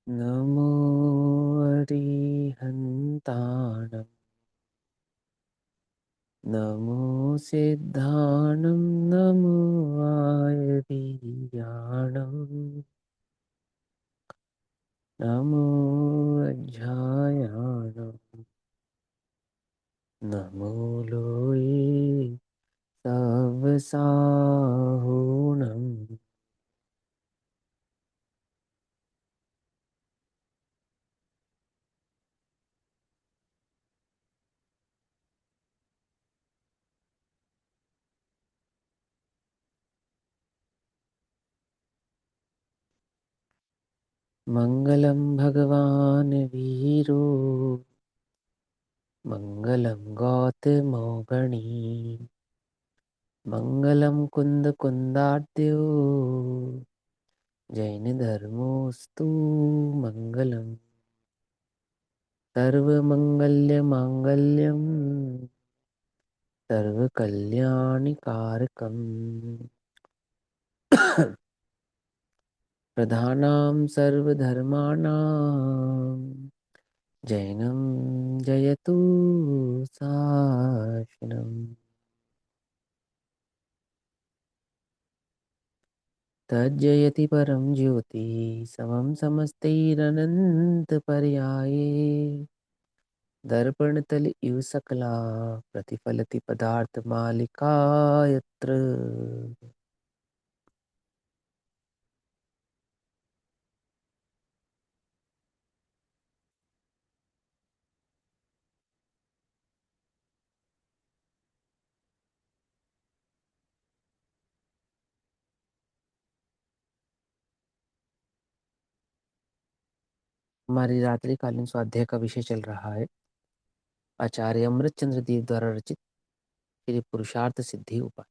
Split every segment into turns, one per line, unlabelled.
नमो अरिहन्ताणं नमो सिद्धाणं नमो आयर्याणं नमो अज्ञायाणं नमो लोये सवसाहुणम्। मङ्गलं भगवान् वीरो मङ्गलं गौतमोगणी मङ्गलं कुन्दकुन्दाद्यो जैनधर्मोऽस्तु मङ्गलम्। सर्वमङ्गल्यमाङ्गल्यं सर्वकल्याणिकारकम् प्रधानां सर्वधर्माणां जैनं जयतु शासनम्। तज्जयति परं ज्योति समं समस्तैरनन्तपर्याये दर्पणतल इव सकला प्रतिफलति पदार्थमालिका यत्र। हमारी रात्रिकालीन स्वाध्याय का विषय चल रहा है आचार्य अमृतचंद्र देव द्वारा रचित श्री पुरुषार्थ सिद्धि उपाय।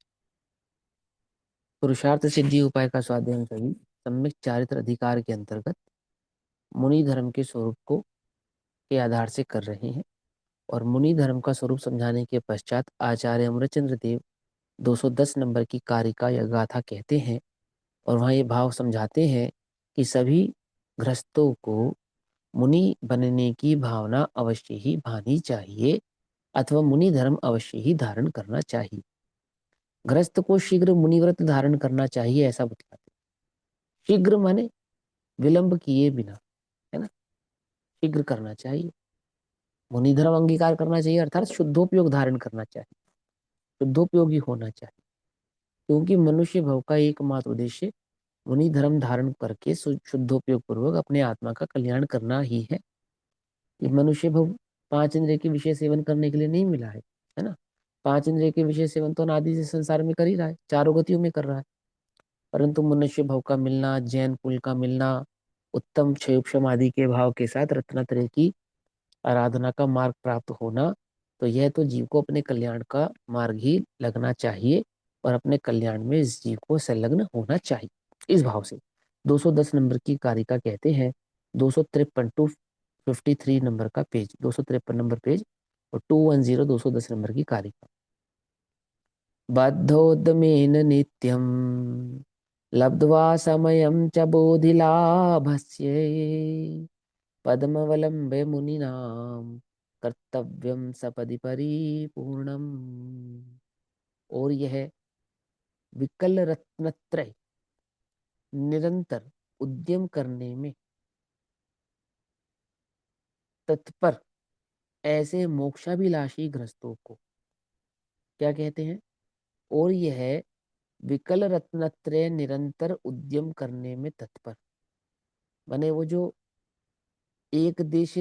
पुरुषार्थ सिद्धि उपाय का स्वाध्याय हम सभी सम्यक चारित्र अधिकार के अंतर्गत मुनि धर्म के स्वरूप को के आधार से कर रहे हैं और मुनि धर्म का स्वरूप समझाने के पश्चात आचार्य अमृतचंद्र देव 210 नंबर की कारिका या गाथा कहते हैं और वहाँ ये भाव समझाते हैं कि सभी गृहस्थों को मुनि बनने की भावना अवश्य ही भानी चाहिए अथवा मुनि धर्म अवश्य ही धारण करना चाहिए। गृहस्थ को शीघ्र मुनिव्रत धारण करना चाहिए ऐसा बतलाते। शीघ्र माने विलंब किए बिना, है ना। शीघ्र करना चाहिए, मुनि धर्म अंगीकार करना चाहिए अर्थात शुद्धोपयोग धारण करना चाहिए, शुद्धोपयोगी होना चाहिए। क्योंकि मनुष्य भव का एकमात्र उद्देश्य मुनि धर्म धारण करके शुद्धोपयोग पूर्वक अपने आत्मा का कल्याण करना ही है। ये मनुष्य भव 5 इंद्रिय के विषय सेवन करने के लिए नहीं मिला है ना। 5 इंद्रिय के विषय सेवन तो अनादि से संसार में कर ही रहा है, चारों गतियों में कर रहा है। परंतु मनुष्य भव का मिलना, जैन कुल का मिलना, उत्तम क्षयोक्षम आदि के भाव के साथ रत्नात्रय की आराधना का मार्ग प्राप्त होना, तो यह तो जीव को अपने कल्याण का मार्ग ही लगना चाहिए और अपने कल्याण में इस जीव को संलग्न होना चाहिए। इस भाव से 210 नंबर की कारिका कहते हैं, 253 टू 53 नंबर का पेज, 253 नंबर पेज और 210 210 नंबर की कारिका। बद्धोद्यमेन नित्यं लब्ध्वा समयं च बोधिलाभस्य पद्मवलम्बे मुनीनां कर्तव्यम सपदि परिपूर्णम। और यह विकल रत्नत्रय निरंतर उद्यम करने में तत्पर ऐसे मोक्षाभिलाषी गृहस्थों को क्या कहते हैं। और यह विकल रत्नत्रय निरंतर उद्यम करने में तत्पर माने वो जो एक देश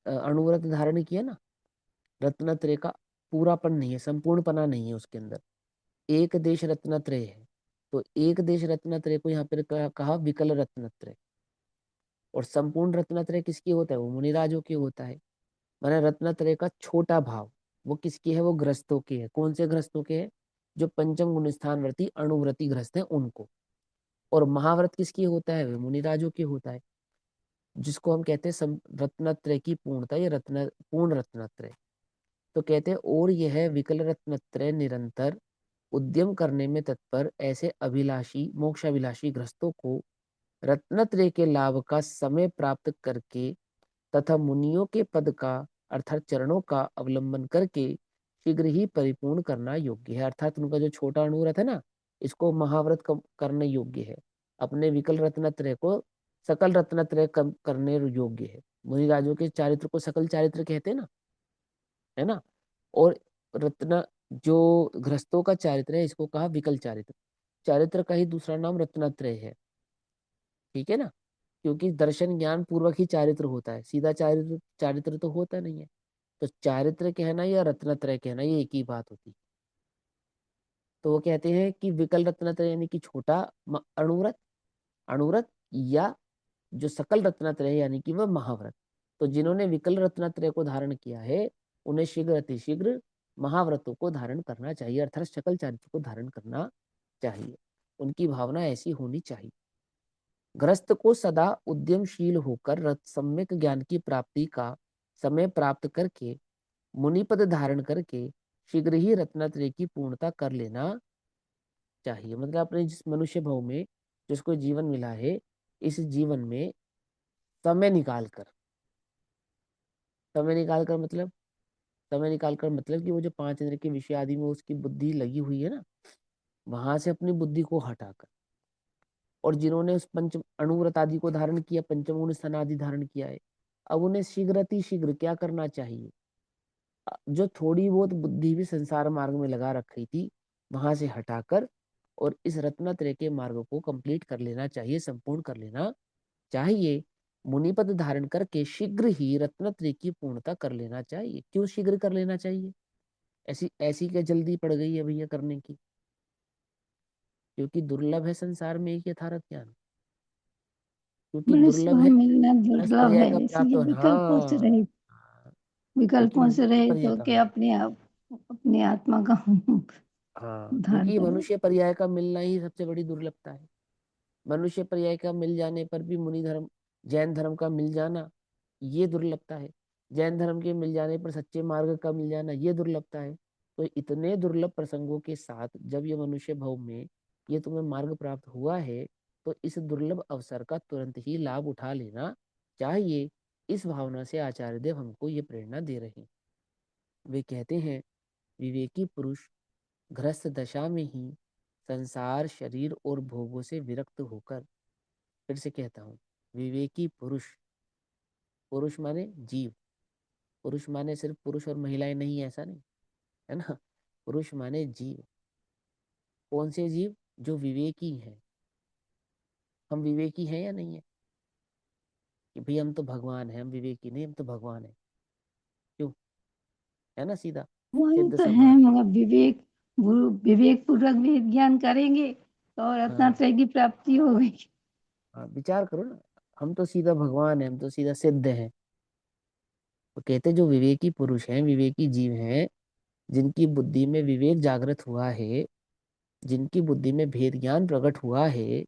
अणुव्रत धारण किया ना, रत्नत्रय का पूरापन नहीं है, संपूर्णपना नहीं है उसके अंदर। एक देश रत्नत्रय है, तो एक देश रत्नत्रय को यहाँ पर कहा विकल रत्नत्रय। और संपूर्ण रत्नत्रय किसकी होता है, वो मुनिराजों की होता है। माना रत्नत्रय का छोटा भाव वो किसकी है, वो ग्रस्तों की है। कौन से ग्रस्तों के है, जो पंचम गुण स्थान व्रती अणुव्रती ग्रस्त है उनको। और महाव्रत किसकी होता है, वो मुनिराजों की होता है, जिसको हम कहते हैं रत्नत्रय की पूर्णता, ये रत्न पूर्ण रत्नत्रय। तो कहते हैं और यह विकल रत्नत्रय निरंतर उद्यम करने में तत्पर ऐसे अभिलाषी मोक्षाभिलाषी ग्रस्तों को रत्नत्रय के लाभ का समय प्राप्त करके तथा मुनियों के पद का अर्थात चरणों का अवलंबन करके शीघ्र ही परिपूर्ण करना योग्य है। अर्थात उनका जो छोटा अणुव्रत है ना, इसको महाव्रत करने योग्य है। अपने विकल रत्नत्रय को सकल रत्नत्रय करने योग्य है। मुनिराजों के चारित्र को सकल चारित्र कहते हैं ना, है ना। और रत्न जो गृहस्थों का चारित्र है, इसको कहा विकल चारित्र। चारित्र का ही दूसरा नाम रत्नत्रय है, ठीक है ना। क्योंकि दर्शन ज्ञान पूर्वक ही चारित्र होता है, सीधा चारित्र चारित्र तो होता नहीं है। तो चारित्र कहना या रत्नत्रय कहना ये एक ही बात होती है। तो वो कहते हैं कि विकल रत्नत्रय यानी कि छोटा अणुव्रत, अणुव्रत, या जो सकल रत्नत्रय यानी कि वह महाव्रत। तो जिन्होंने विकल रत्नत्रय को धारण किया है, उन्हें शीघ्र अतिशीघ्र महाव्रतों को धारण करना चाहिए, अर्थात सकल चारित्र को धारण करना चाहिए। उनकी भावना ऐसी होनी चाहिए। गृहस्थ को सदा उद्यमशील होकर सम्यक ज्ञान की प्राप्ति का समय प्राप्त करके मुनिपद धारण करके शीघ्र ही रत्नत्रय की पूर्णता कर लेना चाहिए। मतलब अपने जिस मनुष्य भाव में जिसको जीवन मिला है, इस जीवन में समय निकाल कर, समय निकाल कर मतलब, समय निकाल कर मतलब कि वो जो पांच इंद्र के विषय आदि में उसकी बुद्धि लगी हुई है ना, वहां से अपनी बुद्धि को हटाकर, और जिन्होंने उस पंच अणुव्रत आदि को धारण किया, पंचमूल स्थान आदि धारण किया है, अब उन्हें शीघ्र अति शीघ्र क्या करना चाहिए, जो थोड़ी बहुत बुद्धि भी संसार मार्ग में लगा रखी थी, वहां से हटाकर और इस रत्नत्रय के मार्ग को कंप्लीट कर लेना चाहिए, संपूर्ण कर लेना चाहिए। मुनिपद धारण करके शीघ्र ही रत्नत्रय की पूर्णता कर लेना चाहिए। क्यों शीघ्र कर लेना चाहिए? ऐसी ऐसी क्या जल्दी पड़ गई है भैया करने की? क्योंकि दुर्लभ है संसार में एक यथार्थ ज्ञान, क्योंकि
मनुष्य
दुर्लभ
भाव
है
मिलना
रस
दुर्लभ
पर्याय
है,
का प्राप्त
इसलिए
होना।
विकल्पों से
हाँ,
रहित,
क्योंकि
विकल्पों से
मनुष्य
रहित
पर्याय का,
होके अपने आप अपनी आत्मा का
हाँ,
उद्धार
क्योंकि
करो।
मनुष्य पर्याय का मिलना ही सबसे बड़ी दुर्लभता है। मनुष्य पर्याय का मिल जाने पर भी मुनि धर्म, जैन धर्म का मिल जाना, ये दुर्लभता है। जैन धर्म के मिल जाने पर सच्चे मार्ग का मिल जाना, ये दुर्लभता है। तो इतने दुर्लभ प्रसंगों के साथ जब ये मनुष्य भव में ये तुम्हें मार्ग प्राप्त हुआ है, तो इस दुर्लभ अवसर का तुरंत ही लाभ उठा लेना चाहिए। इस भावना से आचार्य देव हमको ये प्रेरणा दे रहे हैं। वे कहते हैं, विवेकी पुरुष गृहस्थ दशा में ही संसार, शरीर और भोगों से विरक्त होकर, फिर से कहता हूँ, विवेकी पुरुष, पुरुष माने जीव, पुरुष माने सिर्फ पुरुष और महिलाएं नहीं, ऐसा नहीं है ना। पुरुष माने जीव। कौन से जीव? जो विवेकी हैं। हम विवेकी हैं या नहीं है? कि भाई हम तो भगवान हैं, हम विवेकी नहीं, हम तो भगवान हैं। क्यों? है ना, सीधा
वही
सिद्ध
तो है,
समाज।
मगर विवेक पूर्वक वेद ज्ञान करेंगे तो
हाँ,
रत्नात्रय की प्राप्ति होगी।
हाँ, विचार करो ना, हम तो सीधा भगवान हैं, हम तो सीधा सिद्ध हैं। तो कहते जो विवेकी पुरुष हैं, विवेकी जीव हैं, जिनकी बुद्धि में विवेक जागृत हुआ है, जिनकी बुद्धि में भेद ज्ञान प्रकट हुआ है,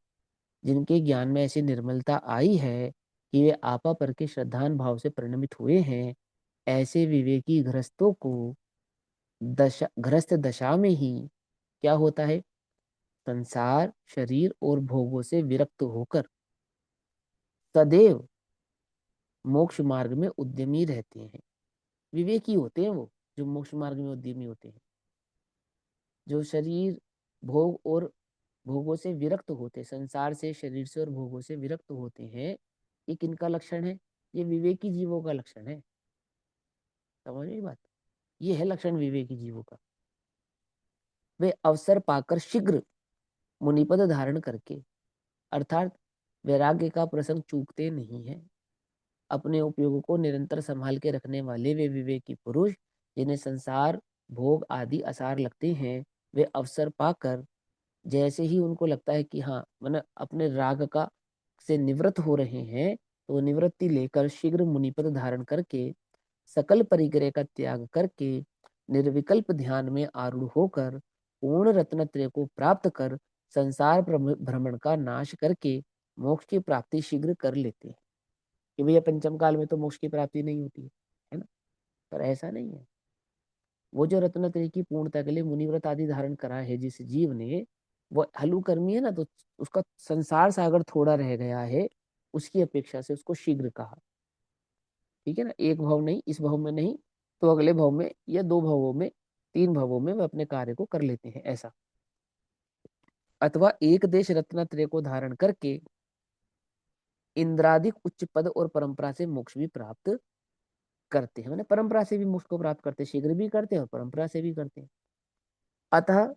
जिनके ज्ञान में ऐसी निर्मलता आई है कि वे आपा पर के श्रद्धान भाव से परिणमित हुए हैं, ऐसे विवेकी गृहस्थों को दशा, गृहस्थ दशा में ही क्या होता है? संसार, शरीर और भोगों से विरक्त होकर सदैव मोक्ष मार्ग में उद्यमी रहते हैं। विवेकी होते हैं वो जो मोक्ष मार्ग में उद्यमी होते हैं, जो शरीर, भोग और भोगों से विरक्त होते, संसार से, शरीर से और भोगों से विरक्त होते हैं। ये किनका लक्षण है? ये विवेकी जीवों का लक्षण है। समझ रही बात? ये है लक्षण विवेकी जीवों का। वे अवसर पाकर शीघ्र मुनिपद धारण करके, अर्थात वैराग्य का प्रसंग चूकते नहीं है। अपने उपयोगों को निरंतर संभाल के रखने वाले वे विवेकी पुरुष, जिन्हें संसार, भोग आदि आसार लगते हैं, वे अवसर पाकर, जैसे ही उनको लगता है कि हाँ, मतलब अपने राग का से निवृत्त हो रहे हैं, तो निवृत्ति लेकर शीघ्र मुनिपद धारण करके सकल परिग्रह का त्याग करके निर्विकल्प ध्यान में आरूढ़ होकर पूर्ण रत्नत्रय को प्राप्त कर संसार भ्रमण का नाश करके मोक्ष की प्राप्ति शीघ्र कर लेते हैं। कि भैया पंचम काल में तो मोक्ष की प्राप्ति नहीं होती है ना। पर ऐसा नहीं है। वो जो रत्नत्रय की पूर्णता के लिए मुनिव्रत आदि धारण करा है जिस जीव ने, वो हलुकर्मी है ना, तो उसका संसार सागर थोड़ा रह गया है, उसकी अपेक्षा से उसको शीघ्र कहा। ठीक है ना, एक भाव नहीं, इस भाव में नहीं, तो अगले भाव में या दो भावों में, तीन भावों में वह अपने कार्य को कर लेते हैं, ऐसा। अथवा एक देश रत्नत्रय को धारण करके इंद्रादिक उच्च पद और परंपरा से मोक्ष भी प्राप्त करते हैं, मैंने परंपरा से भी मोक्ष को प्राप्त करते हैं, शीघ्र भी करते हैं और परंपरा से भी करते हैं। अतः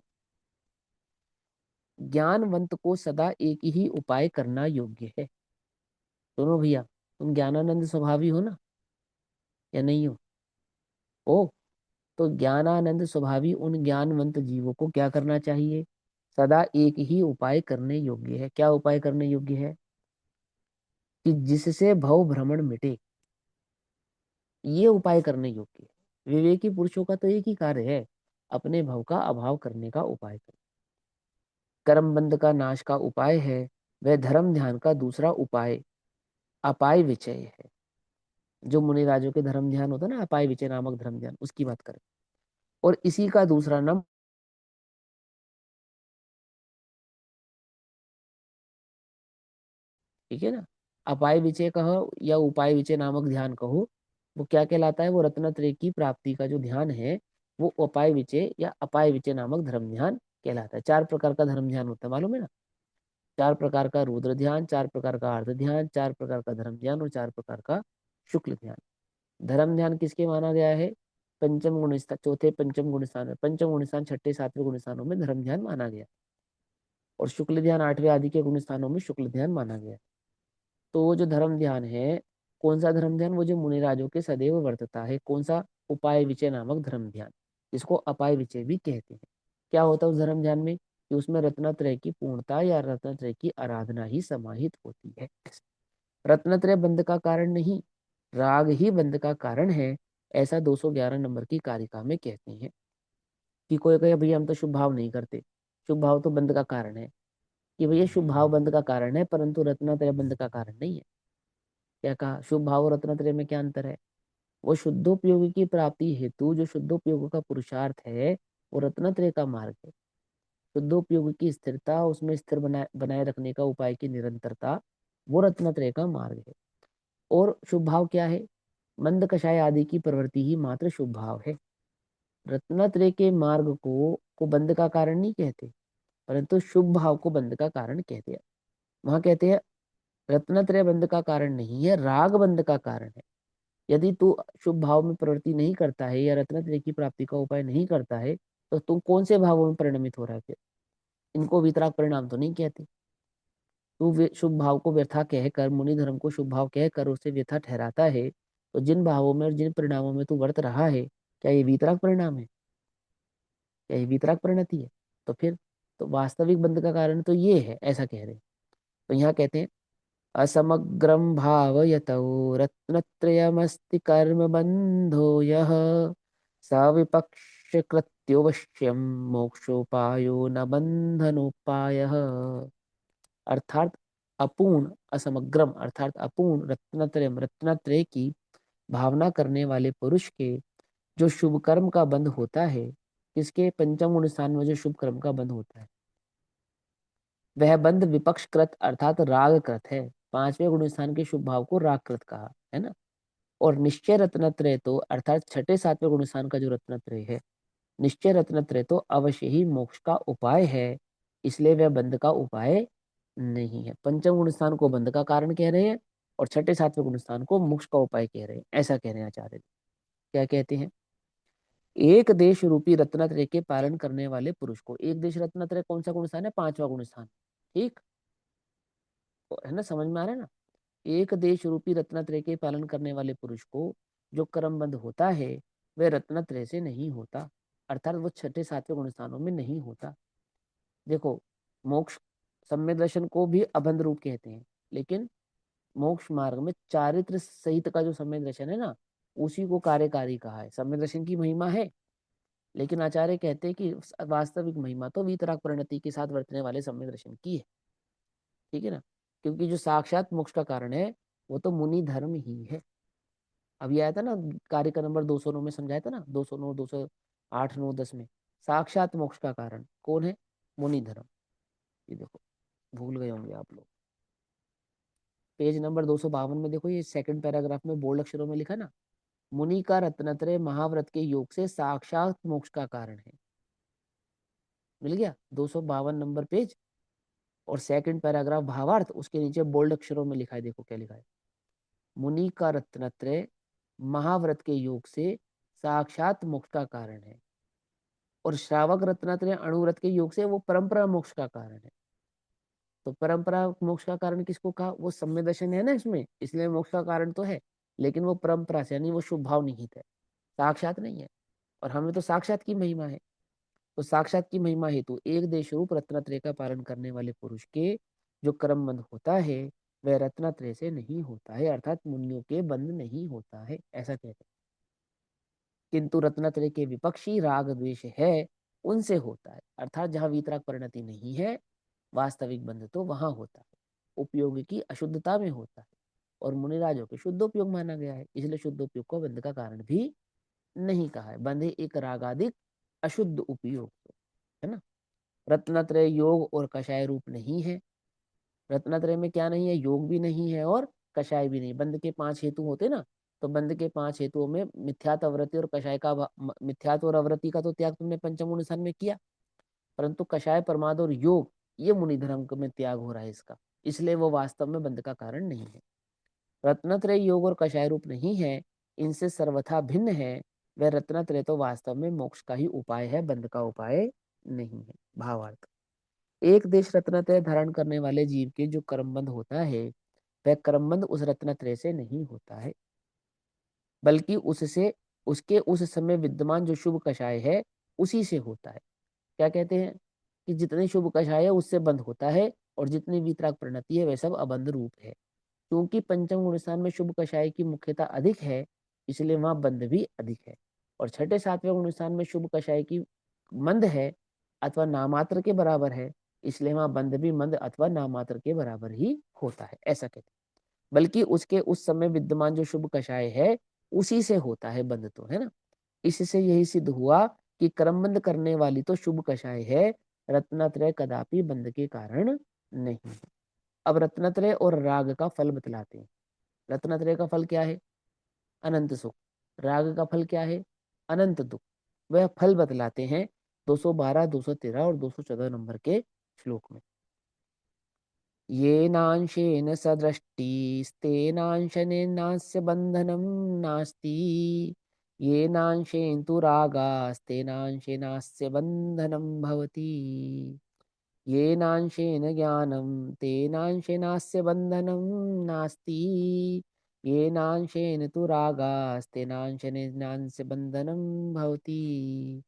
ज्ञानवंत को सदा एक ही उपाय करना योग्य है। दोनों भैया, तुम ज्ञानानंद स्वभावी हो ना, या नहीं हो? ओ, तो ज्ञानानंद स्वभावी उन ज्ञानवंत जीवों को क्या करना चाहिए? सदा एक ही उपाय करने योग्य है। क्या उपाय करने योग्य है? कि जिससे भव भ्रमण मिटे, ये उपाय करने योग्य है। विवेकी पुरुषों का तो एक ही कार्य है, अपने भव का अभाव करने का उपाय करना। कर्म बंध का नाश का उपाय है, वह धर्म ध्यान का दूसरा उपाय अपाय विचय है। जो मुनिराजों के धर्म ध्यान होता है ना, अपाय विचय नामक धर्म ध्यान, उसकी बात करें। और इसी का दूसरा नाम, ठीक है ना, अपाय विचय कहो या उपाय विचय नामक ध्यान कहो, वो क्या कहलाता है? वो रत्नत्रय की प्राप्ति का जो ध्यान है, वो उपाय विचय या अपाय विचय नामक धर्म ध्यान कहलाता है। चार प्रकार का धर्म ध्यान होता है, मालूम है ना? चार प्रकार का रुद्र ध्यान, चार प्रकार का अर्ध ध्यान, चार प्रकार का धर्म ध्यान और चार प्रकार का शुक्ल ध्यान। धर्म ध्यान किसके माना गया है? पंचम गुण स्थान, चौथे पंचम गुण स्थान में, पंचम गुण स्थान छठे सातवें गुण स्थानों में धर्म ध्यान माना गया, और शुक्ल ध्यान आठवें आदि के गुण स्थानों में शुक्ल ध्यान माना गया। तो वो जो धर्म ध्यान है, कौन सा धर्म ध्यान? वो जो मुनिराजों के सदैव वर्तता है। कौन सा? उपाय विचय नामक धर्म ध्यान, जिसको अपाय विचय भी कहते हैं। क्या होता है उस धर्म ध्यान में? कि उसमें रत्नत्रय की पूर्णता या रत्नत्रय की आराधना ही समाहित होती है। रत्नत्रय बंध का कारण नहीं, राग ही बंध का कारण है, ऐसा 211 नंबर की कारिका में कहते हैं। कि कोई कहे भैया हम तो शुभ भाव नहीं करते, शुभ भाव तो बंध का कारण है। कि भैया शुभ भाव बंध का कारण है, परंतु रत्नत्रय बंध का कारण नहीं है। क्या कहा? शुभ भाव और रत्नत्रय में क्या अंतर है? वो शुद्धोपयोगी की प्राप्ति हेतु जो शुद्धोपयोग का पुरुषार्थ है, वो रत्नत्रय का मार्ग है। शुद्धोपयोग की स्थिरता, उसमें स्थिर बनाए बनाए रखने का उपाय की निरंतरता, वो रत्नत्रय का मार्ग है। और शुभ भाव क्या है? मंद कषाय आदि की प्रवृत्ति ही मात्र शुभ भाव है। रत्नत्रय के मार्ग को बंध का कारण नहीं कहते, परंतु शुभ भाव को बंध का कारण कहते हैं। वहां कहते हैं रत्नत्रय बंध का कारण नहीं है, राग बंध का कारण है। यदि तू शुभ भाव में प्रवृत्ति नहीं करता है या रत्नत्रय की प्राप्ति का उपाय नहीं करता है, तो तू कौन से भावों में परिणमित हो रहा है फिर? इनको वितराग परिणाम तो नहीं कहते। तू शुभ भाव को व्यथा कहकर, मुनि धर्म को शुभ भाव कहकर उसे व्यथा ठहराता है, तो जिन भावों में और जिन परिणामों में तू वर्त रहा है, क्या ये वितराग परिणाम है? क्या ये वितराग परिणति है? तो फिर तो वास्तविक बंध का कारण तो ये है, ऐसा कह रहे हैं। तो यहाँ कहते हैं असमग्रम भावयतौ रत्नत्रयमस्ति कर्म बंधो यः सविपक्ष कृत्योवश्यम मोक्षोपायो न बंधनोपायः। अर्थात अपूर्ण, असमग्रम अर्थात अपूर्ण रत्नत्रयम, रत्नत्रय की भावना करने वाले पुरुष के जो शुभ कर्म का बंध होता है, किसके? पंचम गुण स्थान में जो शुभ कर्म का बंध होता है, वह बंध विपक्षकृत अर्थात रागकृत है। पांचवें गुण स्थान के शुभ भाव को रागकृत कहा है ना। और निश्चय रत्नत्रय तो अर्थात छठे सातवें गुण स्थान का जो रत्नत्रय है, निश्चय रत्नत्रय तो अवश्य ही मोक्ष का उपाय है, इसलिए वह बंध का उपाय नहीं है। पंचम गुण स्थान को बंध का कारण कह रहे हैं, और छठे सातवें गुण स्थान को मोक्ष का उपाय कह रहे हैं, ऐसा कह रहे हैं आचार्य। क्या कहते हैं? एक देश रूपी रत्नत्रय के पालन करने वाले पुरुष को, एक देश रत्नत्रय कौन सा गुण स्थान है? पांचवा गुण स्थान। ठीक तो है ना, समझ में आ रहा है ना? एक देश रूपी रत्नत्रय के पालन करने वाले पुरुष को जो कर्मबंध होता है, वह रत्नत्रय से नहीं होता, अर्थात वो छठे सातवें गुण स्थानों में नहीं होता। देखो, मोक्ष सम्यक दर्शन को भी अबंध रूप कहते हैं, लेकिन मोक्ष मार्ग में चारित्र सहित का जो सम्यक दर्शन है ना, उसी को कार्यकारी कहा है। सम्यक दर्शन की महिमा है, लेकिन आचार्य कहते हैं कि वास्तविक महिमा तो वीतराग परिणति के साथ वर्तने वाले सम्यक दर्शन की है। ठीक है ना, क्योंकि जो साक्षात मोक्ष का कारण है, वो तो मुनि धर्म ही है। अभी आया था ना, कार्य का नंबर 209 में समझाया था ना, 209 208 9 10 में। साक्षात मोक्ष का कारण कौन है? मुनि धर्म। ये देखो, भूल गए होंगे आप लोग। पेज नंबर 252 में देखो, ये सेकंड पैराग्राफ में बोल्ड अक्षरों में लिखा ना, मुनि का रत्नत्रय महाव्रत के योग से साक्षात मोक्ष का कारण है। मिल गया? 252 नंबर पेज, और सेकंड पैराग्राफ भावार्थ, उसके नीचे बोल्ड अक्षरों में लिखा है, देखो क्या लिखा है, मुनि का रत्नत्रय महाव्रत के योग से साक्षात मोक्ष का कारण है। और श्रावक रत्नत्रय अणुव्रत के योग से वो परंपरा मोक्ष का कारण है। तो परंपरा मोक्ष का कारण किसको कहा? वो सम्य दर्शन है ना इसमें, इसलिए मोक्ष का कारण तो है, लेकिन वो परंपरा से, यानी वो शुभ भाव निहित है, साक्षात नहीं है। और हमें तो साक्षात की महिमा है। तो साक्षात की महिमा हेतु एक देश रूप रत्नत्रय का पालन करने वाले पुरुष के जो कर्म बंध होता है, वह रत्नत्रय से नहीं होता है, अर्थात मुनियों के बंध नहीं होता है, ऐसा कहते हैं। किंतु रत्नत्रय के विपक्षी राग द्वेष है, उनसे होता है, अर्थात जहां वीतराग परिणति नहीं है, वास्तविक बंध तो वहां होता है, उपयोग की अशुद्धता में होता है, और मुनिराजों के शुद्ध उपयोग माना गया है, इसलिए शुद्ध उपयोग को बंध का कारण भी नहीं कहा है। बंधे एक रागादिक अशुद्ध उपयोग, है ना। रत्नत्रय योग और कषाय रूप नहीं है। रत्नत्रय में क्या नहीं है? योग भी नहीं है और कषाय भी नहीं। बंध के 5 हेतु होते ना, तो बंध के 5 हेतुओं में मिथ्यात्व अवृत्ति और कषाय का मिथ्यात्व और अवृत्ति का तो त्याग तुमने पंचम गुण निशान में किया, परंतु कषाय प्रमाद और योग, ये मुनि धर्म में त्याग हो रहा है इसका, इसलिए वो वास्तव में बंध का कारण नहीं है। रत्नत्रय योग और कषाय रूप नहीं है, इनसे सर्वथा भिन्न है। वह रत्नत्रय तो वास्तव में मोक्ष का ही उपाय है, बंध का उपाय नहीं है। भावार्थ, एक देश रत्नत्रय धारण करने वाले जीव के जो कर्मबंध होता है, वह कर्मबंध उस रत्नत्रय से नहीं होता है, बल्कि उससे, उसके उस समय विद्यमान जो शुभ कषाय है, उसी से होता है। क्या कहते हैं? कि जितने शुभ कषाय है उससे बंध होता है, और जितनी वीतराग परिणति है वह सब अबंध रूप है। क्योंकि पंचम गुण स्थान में शुभ कषाय की मुख्यता अधिक है, इसलिए वहां बंध भी अधिक है। और छठे सातवें गुण स्थान में शुभ कषाय की मंद है अथवा नामात्र के बराबर है, इसलिए वहां बंध भी मंद अथवा नामात्र के बराबर ही होता है, ऐसा कहते हैं। बल्कि उसके उस समय विद्यमान जो शुभ कषाय है, उसी से होता है बंध तो, है ना। इससे यही सिद्ध हुआ कि क्रमबंध करने वाली तो शुभ कषाय है, रत्नत्रय कदापि बंध के कारण नहीं है। अब रत्नत्रय और राग का फल बतलाते हैं। रत्नत्रय का फल क्या है? अनंत सुख। राग का फल क्या है? अनंत दुख। वह फल बतलाते हैं 212, 213 और 214 नंबर के श्लोक में। येनांशेन सदृष्टिस्तेनांशनेनास्य बंधनं नास्ति, येनांशेन तु रागास्तेनांशेनास्य बंधनं भवति, येनांशेन ज्ञानं तेनांशेनास्य बंधनं नास्ति, येनांशेन तु रागास्तेनांशेनास्य बंधनं भवति,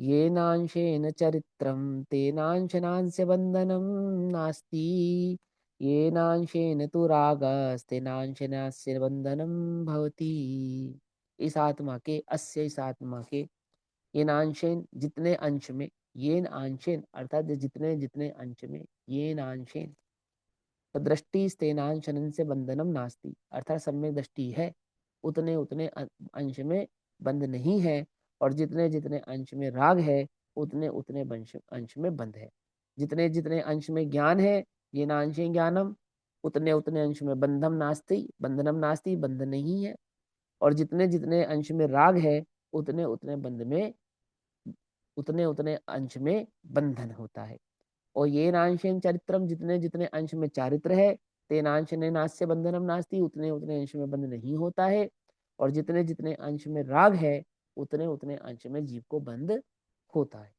येनांशेन चरित्रं तेनांशनास्य बंधनं नास्ति, येनांशेन तु रागस्तेनांशनास्य बंधनं भवति। इस आत्मा के, अस्य इस आत्मा के, येनांशेन जितने अंश में, येन आंशेन अर्थात जितने जितने अंश में, येन आंशेन दृष्टि स्तेनांशनन से बंधनम नास्ति, अर्थात सम्यक दृष्टि है, उतने उतने अंश में बंध नहीं है, और जितने जितने अंश में राग है, उतने उतने अंश में बंध है। जितने जितने अंश में ज्ञान है, ये नांशे ज्ञानम, उतने उतने अंश में बंधम नास्ति, बंधनम नास्ति, बंध नहीं है। और जितने जितने अंश में राग है, उतने उतने बंध में, उतने उतने अंश में बंधन होता है। और ये नांशेन चरित्रम, जितने जितने अंश में चारित्र है, तेनांश ने नास्य बंधनम नास्ति, उतने उतने अंश में बंध नहीं होता है। और जितने जितने अंश में राग है, उतने उतने अंश में जीव को बंध होता है।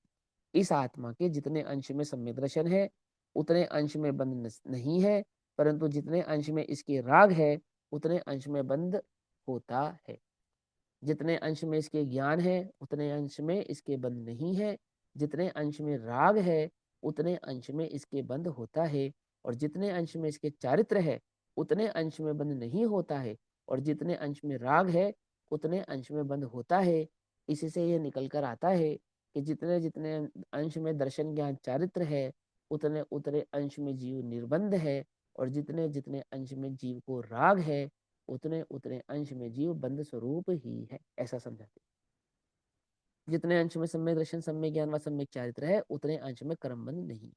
इस आत्मा के जितने अंश में सम्यक दर्शन है, उतने अंश में बंध नहीं है, परंतु जितने अंश में इसके राग है, उतने अंश में बंध होता है। जितने अंश में इसके ज्ञान है, उतने अंश में इसके बंध नहीं है। जितने अंश में राग है, उतने अंश में इसके बंध होता है। और जितने अंश में इसके चारित्र है, उतने अंश में बंध नहीं होता है। और जितने अंश में राग है, उतने अंश में बंध होता है। इसी से यह निकल कर आता है कि जितने जितने अंश में दर्शन ज्ञान चारित्र है, उतने उतने अंश में जीव निर्बंध है। और जितने जितने अंश में जीव को राग है, उतने उतने अंश में जीव बंध स्वरूप ही है, ऐसा समझाते। जितने अंश में सम्यक दर्शन, सम्यक ज्ञान व सम्यक चारित्र है, उतने अंश में कर्म बंध नहीं।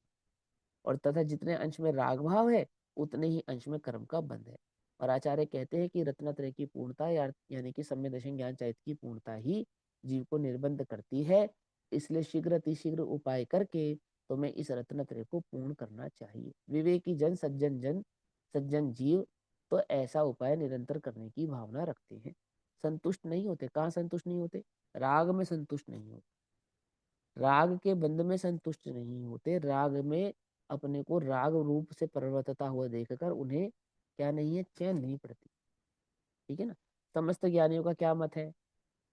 और तथा जितने अंश में राग भाव है उतने ही अंश में कर्म का बंध है। और आचार्य कहते हैं कि रत्नत्रय की पूर्णता यानी कि सम्यक दर्शन ज्ञान चैत की पूर्णता ही जीव को निर्बंध करती है। इसलिए शीघ्र अतिशीघ्र उपाय करके तुम्हें इस रत्नत्रय को पूर्ण करना चाहिए। विवेकी जन सज्जन जीव तो ऐसा उपाय निरंतर करने की भावना रखते हैं। संतुष्ट नहीं होते। कहाँ संतुष्ट नहीं होते? राग में संतुष्ट नहीं होते, राग के बंध में संतुष्ट नहीं होते, राग में अपने को राग रूप से परिवर्तता हुआ देखकर उन्हें क्या नहीं है, चैन नहीं पड़ती। ठीक है ना। समस्त ज्ञानियों का क्या मत है?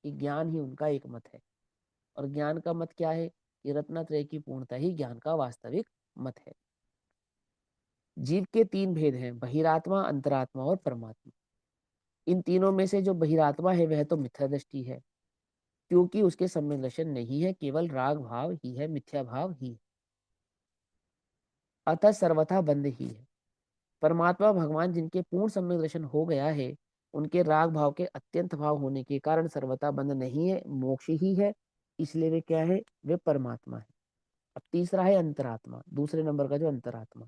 कि ज्ञान ही उनका एक मत है। और ज्ञान का मत क्या है? कि रत्नत्रय की पूर्णता ही ज्ञान का वास्तविक मत है। जीव के तीन भेद हैं, बहिरात्मा, अंतरात्मा और परमात्मा। इन तीनों में से जो बहिरात्मा है वह तो मिथ्या दृष्टि है, क्योंकि उसके सम्यक दर्शन नहीं है, केवल राग भाव ही है, मिथ्या भाव ही है, अतः सर्वथा बंद ही है। परमात्मा भगवान जिनके पूर्ण सम्यक दर्शन हो गया है, उनके राग भाव के अत्यंत भाव होने के कारण सर्वथा बंद नहीं है, मोक्ष ही है। इसलिए वे क्या है? वे परमात्मा है। अब तीसरा है अंतरात्मा, दूसरे नंबर का जो अंतरात्मा।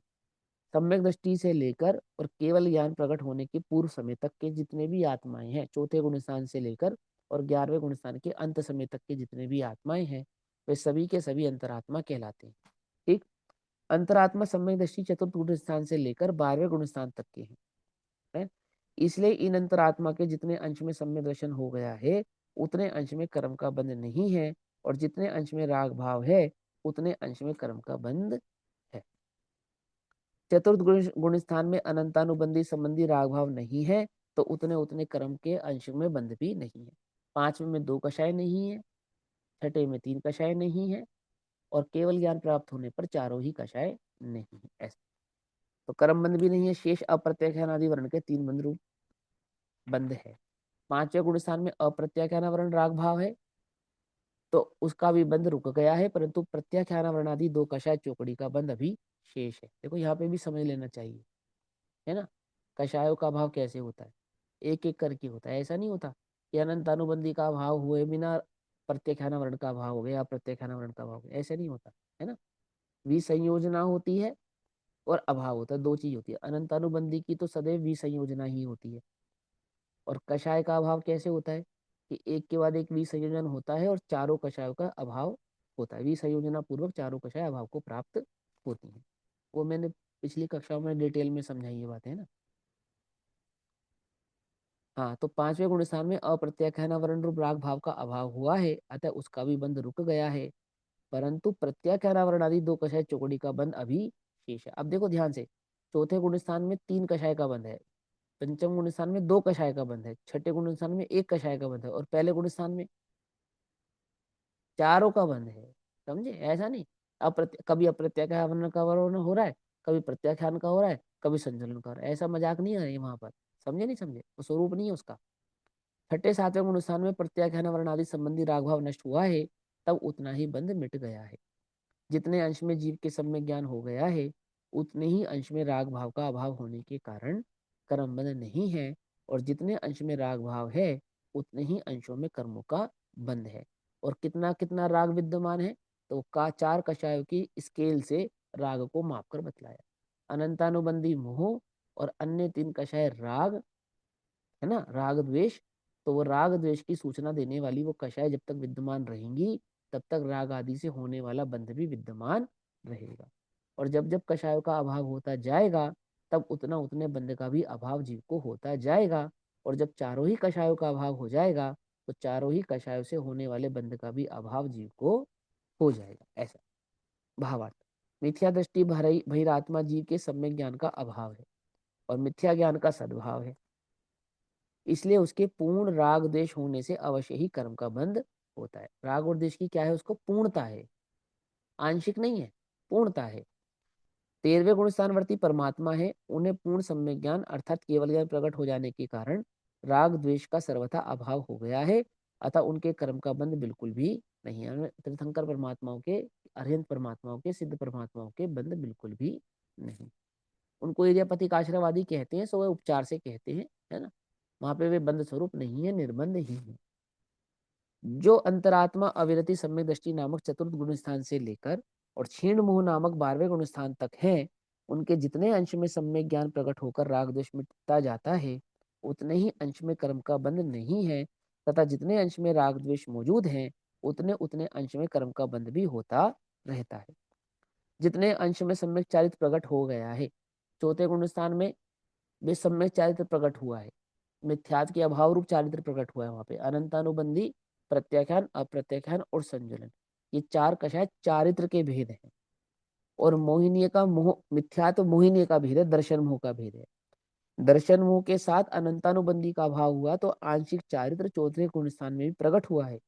सम्यक दृष्टि से लेकर और केवल ज्ञान प्रकट होने के पूर्व समय तक के जितने भी आत्माएं हैं, चौथे गुण स्थान से लेकर और 11वें गुण स्थान के अंत समय तक के जितने भी आत्माएं हैं, वे सभी के सभी अंतरात्मा कहलाते हैं। ठीक। अंतरात्मा सम्यक दृष्टि चतुर्थ गुण स्थान से लेकर 12वें गुण स्थान तक के हैं, है? इसलिए इन अंतरात्मा के जितने अंश में सम्यक दर्शन हो गया है उतने अंश में कर्म का बंध नहीं है, और जितने अंश में राग भाव है उतने अंश में कर्म का बंध है। चतुर्थ गुण स्थान में अनंतानुबंधी संबंधी राग भाव नहीं है, तो उतने उतने कर्म के अंश में बंध भी नहीं है। पांचवें में दो कषाय नहीं है, छठे में तीन कषाय नहीं है, और केवल ज्ञान प्राप्त होने पर चारों ही कषाय नहीं है। ऐसा तो कर्म बंध भी नहीं है। शेष अप्रत्याख्यान आदि वर्ण के तीन बंध रूप बंध है। पांचवें गुण स्थान में अप्रत्याख्यान वर्ण राग भाव है, तो उसका भी बंध रुक गया है, परंतु प्रत्याख्यान वर्ण आदि दो कषाय चौकड़ी का बंध अभी शेष है। देखो यहाँ पे भी समझ लेना चाहिए, है ना। कषायों का भाव कैसे होता है? एक एक करके होता है, ऐसा नहीं होता कि अनंत अनुबंधी का भाव हुए बिना प्रत्याख्यान वर्ण का भाव हो गया, प्रत्याख्यान वर्ण का भाव हो गया, ऐसे नहीं होता, है ना। विसंयोजना होती है और अभाव होता है, दो चीज होती है। अनंत अनुबंधी की तो सदैव विसंयोजना ही होती है। और कषाय का अभाव कैसे होता है? कि एक के बाद एक विसंयोजन होता है और चारों कषायों का अभाव होता है। विसंयोजना पूर्वक चारों कषाय अभाव को प्राप्त होती हैं। वो मैंने पिछली कक्षाओं में डिटेल में समझाई ये बात, है ना। हाँ, तो पांचवें गुण स्थान में अप्रत्याख्यान वर्ण रूप राग भाव का अभाव हुआ है, अतः उसका भी बंध रुक गया है। परंतु प्रत्याख्यान वर्ण आदि दो कषाय चौकड़ी का बंध अभी शेष है। अब देखो ध्यान से, चौथे गुण स्थान में तीन कषाय का बंध है, पंचम गुण स्थान में दो कषाय का बंध है, छठे गुण स्थान में एक कषाय का बंध है, और पहले गुण स्थान में चारों का बंध है। समझे? ऐसा नहीं कभी अप्रत्याख्यान का वर्ण हो रहा है, कभी प्रत्याख्यान का हो रहा है, कभी संचलन का हो रहा है, ऐसा मजाक नहीं है वहां पर। समझे नहीं समझे? वो स्वरूप नहीं है उसका। छठे सातवें गुण स्थान में प्रत्याख्यान वर्ण आदि संबंधी रागभाव नष्ट हुआ है, तब उतना ही बंध मिट गया है। जितने अंश में जीव के सम्यक ज्ञान हो गया है उतने ही अंश में राग भाव का अभाव होने के कारण कर्म बंध नहीं है, और जितने अंश में राग भाव है उतने ही अंशों में कर्मों का बंध है। और कितना कितना राग विद्यमान है? तो का चार कषायों की स्केल से राग को माप कर बतलाया। अनंतानुबंधी मोह और अन्य तीन कषाय राग, है ना, राग द्वेष। तो वो राग द्वेष की सूचना देने वाली वो कषाय जब तक विद्यमान रहेंगी तब तक राग आदि से होने वाला बंध भी विद्यमान रहेगा। और जब जब कषायों का अभाव होता जाएगा तब उतना उतने बंध का भी अभाव जीव को होता जाएगा। और जब चारों ही कषायों का अभाव हो जाएगा तो चारों ही कषायों से होने वाले बंध का भी अभाव जीव को हो जाएगा। ऐसा भावार्थ। मिथ्या दृष्टि बहिरात्मा जीव के सम्यक ज्ञान का अभाव है और मिथ्या ज्ञान का सद्भाव है। इसलिए उसके पूर्ण राग द्वेष होने से अवश्य ही कर्म का बंध होता है। राग और द्वेष की क्या है? उसको पूर्णता है, आंशिक नहीं है, पूर्णता है। 13वें गुण स्थानवर्ती परमात्मा है, उन्हें पूर्ण सम्यक ज्ञान अर्थात केवल ज्ञान प्रकट हो जाने के कारण राग द्वेष का सर्वथा अभाव हो गया है, अतः उनके कर्म का बंध बिल्कुल भी नहीं है। तीर्थंकर परमात्माओं के, अरहंत परमात्माओं के, सिद्ध परमात्माओं के बंध बिल्कुल भी नहीं। उनको इरियापति आश्रवादी कहते हैं, सो वह उपचार से कहते हैं, है ना। वहां पे वे बंध स्वरूप नहीं है, निर्बंध ही है। जो अंतरात्मा अविरति सम्यक दृष्टि नामक चतुर्थ गुण स्थान से लेकर और क्षीण मोह नामक 12वें गुण स्थान तक हैं, उनके जितने अंश में सम्यक ज्ञान प्रकट होकर राग द्वेष मिटता जाता है, उतने ही अंश में कर्म का बंध नहीं है, तथा जितने अंश में राग द्वेष मौजूद हैं, उतने उतने अंश में कर्म का बंध भी होता रहता है। जितने अंश में सम्यक चारित्र प्रकट हो गया है, चौथे गुण स्थान में भी सम्यक चारित्र प्रकट हुआ है, मिथ्यात्व के अभाव रूप चारित्र प्रकट हुआ है। वहां पे अनंतानुबंधी, प्रत्याख्यान, अप्रत्याख्यान और संजुलन, ये चार कषाय चारित्र के भेद हैं। और मोहिनीय का मोह, मिथ्यात्व मोहिनीय का भेद है, दर्शन मोह का भेद है। दर्शन मोह के साथ अनंतानुबंधी का अभाव हुआ तो आंशिक चारित्र चौथे गुण स्थान में भी प्रकट हुआ है,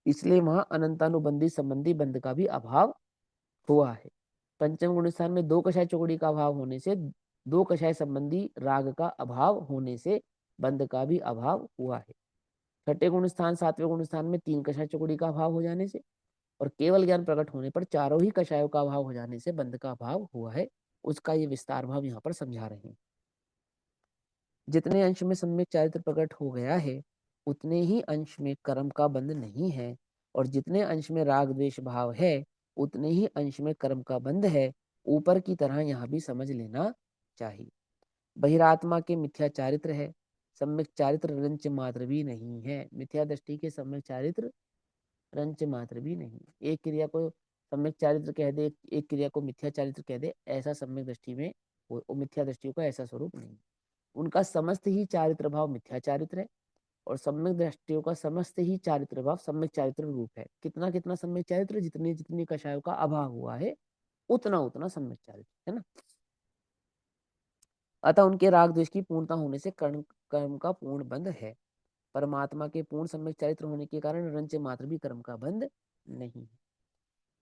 इसलिए वहां अनंतानुबंधी संबंधी बंध का भी अभाव हुआ है। पंचम गुण स्थान में दो कषाय चौकड़ी का अभाव होने से, दो कषाय संबंधी राग का अभाव होने से बंध का भी अभाव हुआ है। छठे गुण स्थान सातवें गुण स्थान में तीन कषाय चौकड़ी का अभाव हो जाने से और केवल ज्ञान प्रकट होने पर चारों ही कषायों का अभाव हो जाने से बंध का अभाव हुआ है। उसका ये विस्तार भाव यहाँ पर समझा रहे हैं। जितने अंश में सम्यक चारित्र प्रकट हो गया है, उतने ही अंश में कर्म का बंध नहीं है, और जितने अंश में राग द्वेष भाव है, उतने ही अंश में कर्म का बंध है। ऊपर की तरह यहाँ भी समझ लेना चाहिए। बहिरात्मा के मिथ्या चारित्र है, सम्यक चारित्र रंच मात्र भी नहीं है। मिथ्या दृष्टि के सम्यक चारित्र रंच मात्र भी नहीं। एक क्रिया को सम्यक चारित्र कह दे, एक क्रिया को मिथ्या चारित्र कह दे, ऐसा सम्यक दृष्टि में वो मिथ्या दृष्टियों का ऐसा स्वरूप नहीं। उनका समस्त ही चारित्र भाव मिथ्या चारित्र है, और सम्यक दृष्टियों का समस्त ही चारित्र भाव सम्यक चारित्र रूप है। कितना कितना सम्यक चारित्र, जितनी जितनी कषायों का अभाव हुआ है, उतना उतना सम्यक चारित्र है ना। अतः उनके राग द्वेष की पूर्णता होने से कर्म कर्म का पूर्ण बंध है। परमात्मा के पूर्ण सम्यक चरित्र होने के कारण रंच मात्र भी कर्म का बंध नहीं है।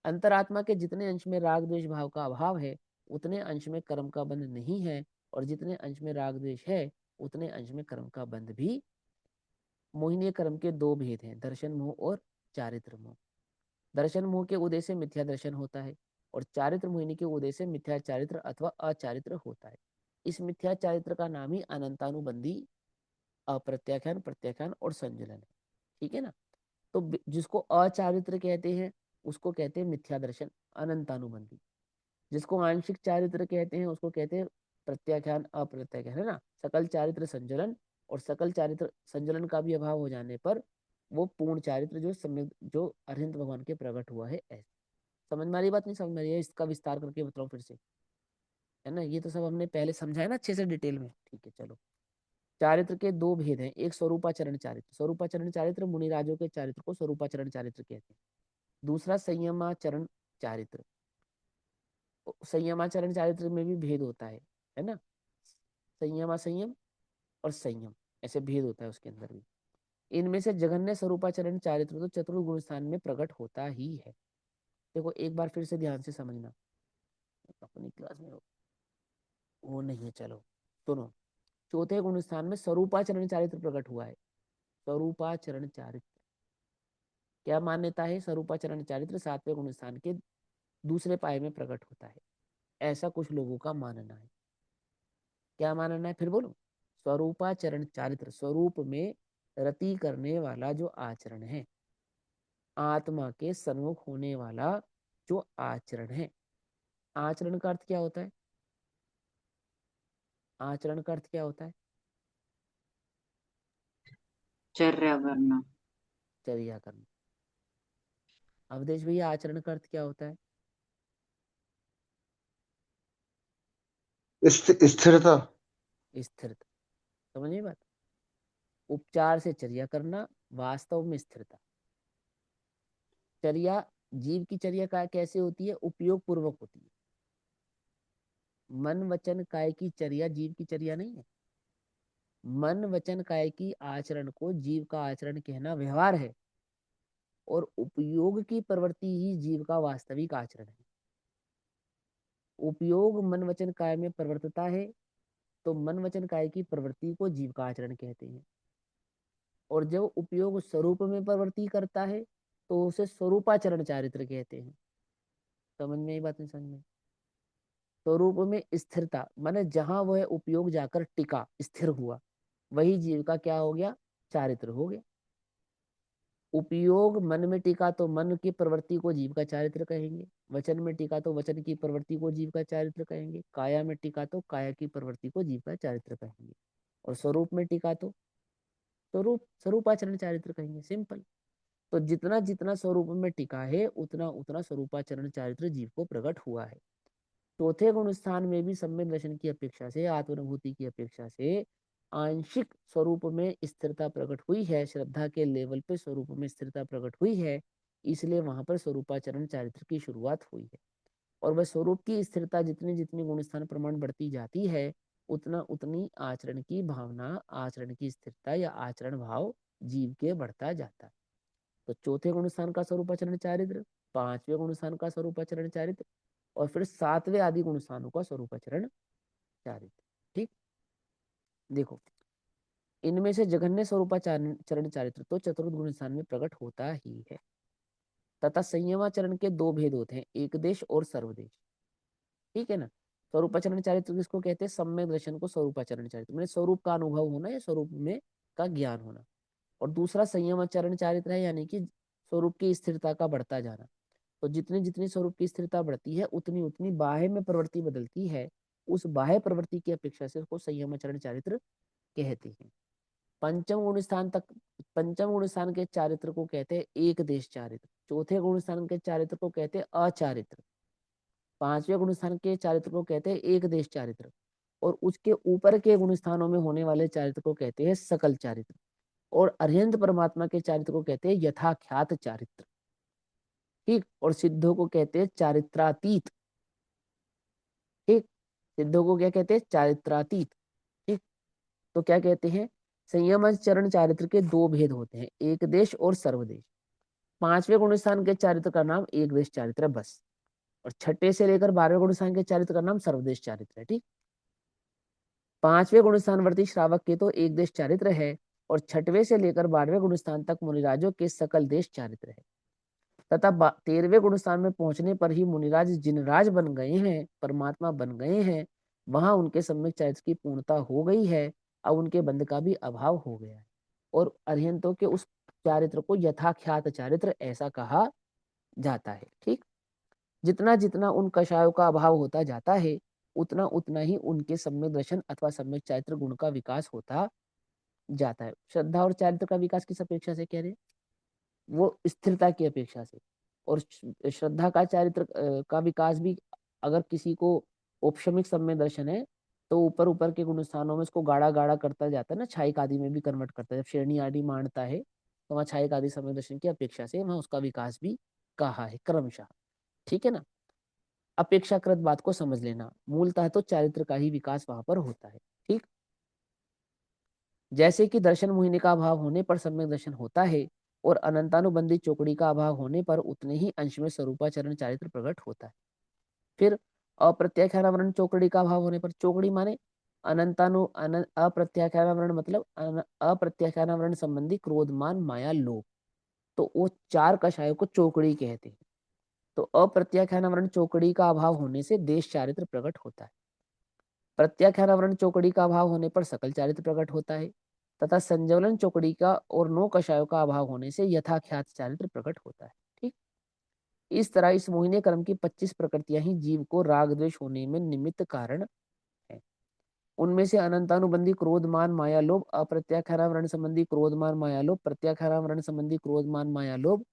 अंतरात्मा के जितने अंश में राग द्वेष भाव का अभाव है, उतने अंश में कर्म का बंध नहीं है, और जितने अंश में राग द्वेष है, उतने अंश में कर्म का बंध भी। मोहिनीय कर्म के दो भेद हैं, दर्शन मोह और चारित्र मोह। दर्शन मोह के उदय से मिथ्या दर्शन होता है, और चारित्र मोहिनी के उदय से मिथ्या चारित्र अथवा अचारित्र होता है। इस मिथ्या चारित्र का नाम ही अनंतानुबंधी, अप्रत्याख्यान, प्रत्याख्यान और संजलन है। ठीक है ना। तो जिसको अचारित्र कहते हैं, उसको कहते हैं मिथ्या दर्शन, अनंतानुबंधी। जिसको आंशिक चारित्र कहते हैं, उसको कहते हैं प्रत्याख्यान, अप्रत्याख्यान, है ना। सकल चारित्र संजलन, और सकल चारित्र संजलन का भी अभाव हो जाने पर वो पूर्ण चारित्र जो सम्यक, जो अरहंत भगवान के प्रकट हुआ है, ऐसे। समझ में आ रही बात, नहीं समझ में आ रही है? इसका विस्तार करके बताऊं फिर से, है ना। ये तो सब हमने पहले समझाया ना अच्छे से डिटेल में। ठीक है, चलो। चारित्र के दो भेद हैं, एक स्वरूपाचरण चारित्र, स्वरूपाचरण चारित्र मुनिराजों के चारित्र को स्वरूपाचरण चारित्र कहते हैं। दूसरा संयमाचरण चारित्र। संयमाचरण चारित्र में भी भेद होता है ना। संयमा संयम और संयम, ऐसे भेद होता है उसके अंदर भी। इनमें से जघन्य स्वरूपाचरण चारित्र तो चतुर्गुण स्थान में प्रकट होता ही है। देखो एक बार फिर से ध्यान से समझना, अपनी क्लास में वो नहीं है, चलो सुनो। चौथे गुण स्थान में स्वरूपाचरण चारित्र प्रकट हुआ है। स्वरूपाचरण चारित्र, क्या मान्यता है? स्वरूपाचरण चारित्र सातवें गुण स्थान के दूसरे पाए में प्रकट होता है, ऐसा कुछ लोगों का मानना है। क्या मानना है फिर बोलो? स्वरूपाचरण चारित्र, स्वरूप में रति करने वाला जो आचरण है, आत्मा के सन्मुख होने वाला जो आचरण है। आचरण का अर्थ क्या होता है? आचरण का अर्थ क्या होता है?
चर्या करना।
चर्या करना। अवधेश भैया, आचरण का अर्थ क्या होता है?
स्थिरता।
स्थिरता। समझिए बात। उपचार से चर्या करना, वास्तव में स्थिरता। चर्या, जीव की चर्या का कैसे होती है? उपयोग पूर्वक होती है। मन वचन काय की चर्या जीव की चर्या नहीं है। मन वचन काय की आचरण को जीव का आचरण कहना व्यवहार है, और उपयोग की प्रवृत्ति ही जीव का वास्तविक आचरण है। उपयोग मन वचन काय में प्रवर्तता है, तो मन वचन काय की प्रवृत्ति को जीव का आचरण कहते हैं। और जब उपयोग स्वरूप में प्रवृत्ति करता है, तो उसे स्वरूपाचरण चारित्र कहते हैं। समझ में ये बात? नहीं समझ में? स्वरूप में स्थिरता माने जहां वह उपयोग जाकर टिका, स्थिर हुआ, वही जीव का क्या हो गया? चारित्र हो गया। उपयोग मन में टिका तो मन की प्रवृत्ति को जीव का चारित्र कहेंगे, वचन में टिका तो वचन की प्रवृत्ति को जीव का चारित्र कहेंगे, काया में टिका तो काया की प्रवृत्ति को जीव का चारित्र कहेंगे, और स्वरूप में टिका तो स्वरूप स्वरूपाचरण चारित्र कहेंगे। सिंपल। तो जितना जितना स्वरूप में टिका है उतना उतना स्वरूपाचरण चारित्र जीव को प्रकट हुआ है। चौथे गुण स्थान में भी सम्यक दर्शन की अपेक्षा से, आत्मानुभूति की अपेक्षा से आंशिक स्वरूप में स्थिरता प्रकट हुई है, श्रद्धा के लेवल पे स्वरूप में स्थिरता प्रकट हुई है, इसलिए वहां पर स्वरूपाचरण चारित्र की शुरुआत हुई है। और वह स्वरूप की स्थिरता जितनी जितनी गुण स्थान प्रमाण बढ़ती जाती है, उतना उतनी आचरण की भावना, आचरण की स्थिरता या आचरण भाव जीव के बढ़ता जाता है। तो चौथे गुण स्थान का स्वरूपाचरण चारित्र, पांचवें गुण स्थान का स्वरूपाचरण चारित्र, और फिर सातवें आदि गुण स्थानों का स्वरूपाचरण चारित्र। ठीक। देखो, इनमें से जघन्य स्वरूपाचरण चरण चारित्र तो चतुर्थ गुण स्थान में प्रकट होता ही है। तथा संयमाचरण के दो भेद होते हैं, एक देश और सर्वदेश। ठीक है ना। स्वरूपाचरण चारित्र किसको कहते हैं? सम्यक दर्शन को स्वरूपाचरण चारित्र, मैंने स्वरूप का अनुभव होना या स्वरूप में का ज्ञान होना। और दूसरा संयम आचरण चारित्र है, यानी कि स्वरूप की स्थिरता का बढ़ता जाना। तो जितनी जितनी स्वरूप की स्थिरता बढ़ती है उतनी उतनी बाह्य में प्रवृत्ति बदलती है, उस बाह्य प्रवृत्ति की अपेक्षा से उसको संयम आचरण चारित्र कहते हैं। पंचम गुण स्थान तक, पंचम गुण स्थान के चारित्र को कहते हैं एक देश चारित्र, चौथे गुण स्थान के चारित्र को कहते हैं अचारित्र, पांचवें गुण स्थान के चारित्र को कहते हैं एक देश चारित्र, और उसके ऊपर के गुण स्थानों में होने वाले चारित्र को कहते हैं सकल चारित्र, और अरिहंत परमात्मा के चारित्र को कहते हैं यथाख्यात चारित्र। ठीक। और सिद्धों को कहते हैं चारित्रातीत। ठीक। सिद्धों को क्या कहते हैं? चारित्रातीत। ठीक। तो क्या कहते हैं? संयम चरण चारित्र के दो भेद होते हैं, एक देश और सर्वदेश। पांचवें गुण स्थान के चारित्र का नाम एक देश चारित्र है बस, और छठे से लेकर 12वें गुण स्थान के चारित्र का नाम सर्वदेश चारित्र है। ठीक। पांचवें गुण स्थानवर्ती श्रावक के तो एक देश चारित्र है, और छठवें से लेकर 12वें गुण स्थान तक मुनिराजों के सकल देश चारित्र है। तथा 13वें गुण स्थान में पहुंचने पर ही मुनिराज जिनराज बन गए हैं, परमात्मा बन गए हैं, वहां उनके सम्यक चारित्र की पूर्णता हो गई है, अब उनके बंध का भी अभाव हो गया है। और अरिहंतों के उस चारित्र को यथाख्यात चारित्र ऐसा कहा जाता है। ठीक। जितना जितना उन कषायों का अभाव होता जाता है, उतना उतना ही उनके सम्यक दर्शन अथवा सम्यक चारित्र गुण का विकास होता जाता है। श्रद्धा और चारित्र का विकास किस अपेक्षा से कह रहे हैं? वो स्थिरता की अपेक्षा से। और श्रद्धा का चारित्र का विकास भी, अगर किसी को औपशमिक सम्यक दर्शन है तो ऊपर ऊपर के गुण स्थानों में उसको गाढ़ा गाढ़ा करता जाता है ना, छायिक आदि में भी कन्वर्ट करता है। जब श्रेणी आदि मानता है तो वहाँ छायिक आदि सम्यक दर्शन की अपेक्षा से वहाँ उसका विकास भी कहा है क्रमशः। ठीक है ना। अपेक्षाकृत बात को समझ लेना, मूलतः तो चारित्र का ही विकास वहां पर होता है। ठीक। जैसे कि दर्शन मोहिनी का अभाव होने पर सम्यक दर्शन होता है, और अनंतानुबंधी चौकड़ी का अभाव होने पर उतने ही अंश में स्वरूपाचरण चारित्र प्रकट होता है। फिर अप्रत्याख्यानावरण चौकड़ी का अभाव होने पर, चौकड़ी माने अप्रत्याख्यानावरण मतलब अप्रत्याख्यानावरण संबंधी क्रोध मान माया लोभ, तो वो चार कषायों को चौकड़ी कहते हैं। तो अप्रत्याख्यानावरण चौकड़ी का अभाव होने से देश चारित्र प्रकट होता है, प्रत्याख्यानावरण चौकड़ी का अभाव होने पर सकल चारित्र प्रकट होता है, तथा संजवलन चौकड़ी का और नौ कषायों का अभाव होने से यथाख्यात चारित्र प्रकट होता है। ठीक। इस तरह इस मोहिनी कर्म की 25 प्रकृतियां ही जीव को राग द्वेष होने में निमित्त कारण है। उनमें से अनंतानुबंधी क्रोध मान माया लोभ, अप्रत्याख्यानावरण संबंधी क्रोध मान माया लोभ, प्रत्याख्यानावरण संबंधी क्रोध मान माया लोभ,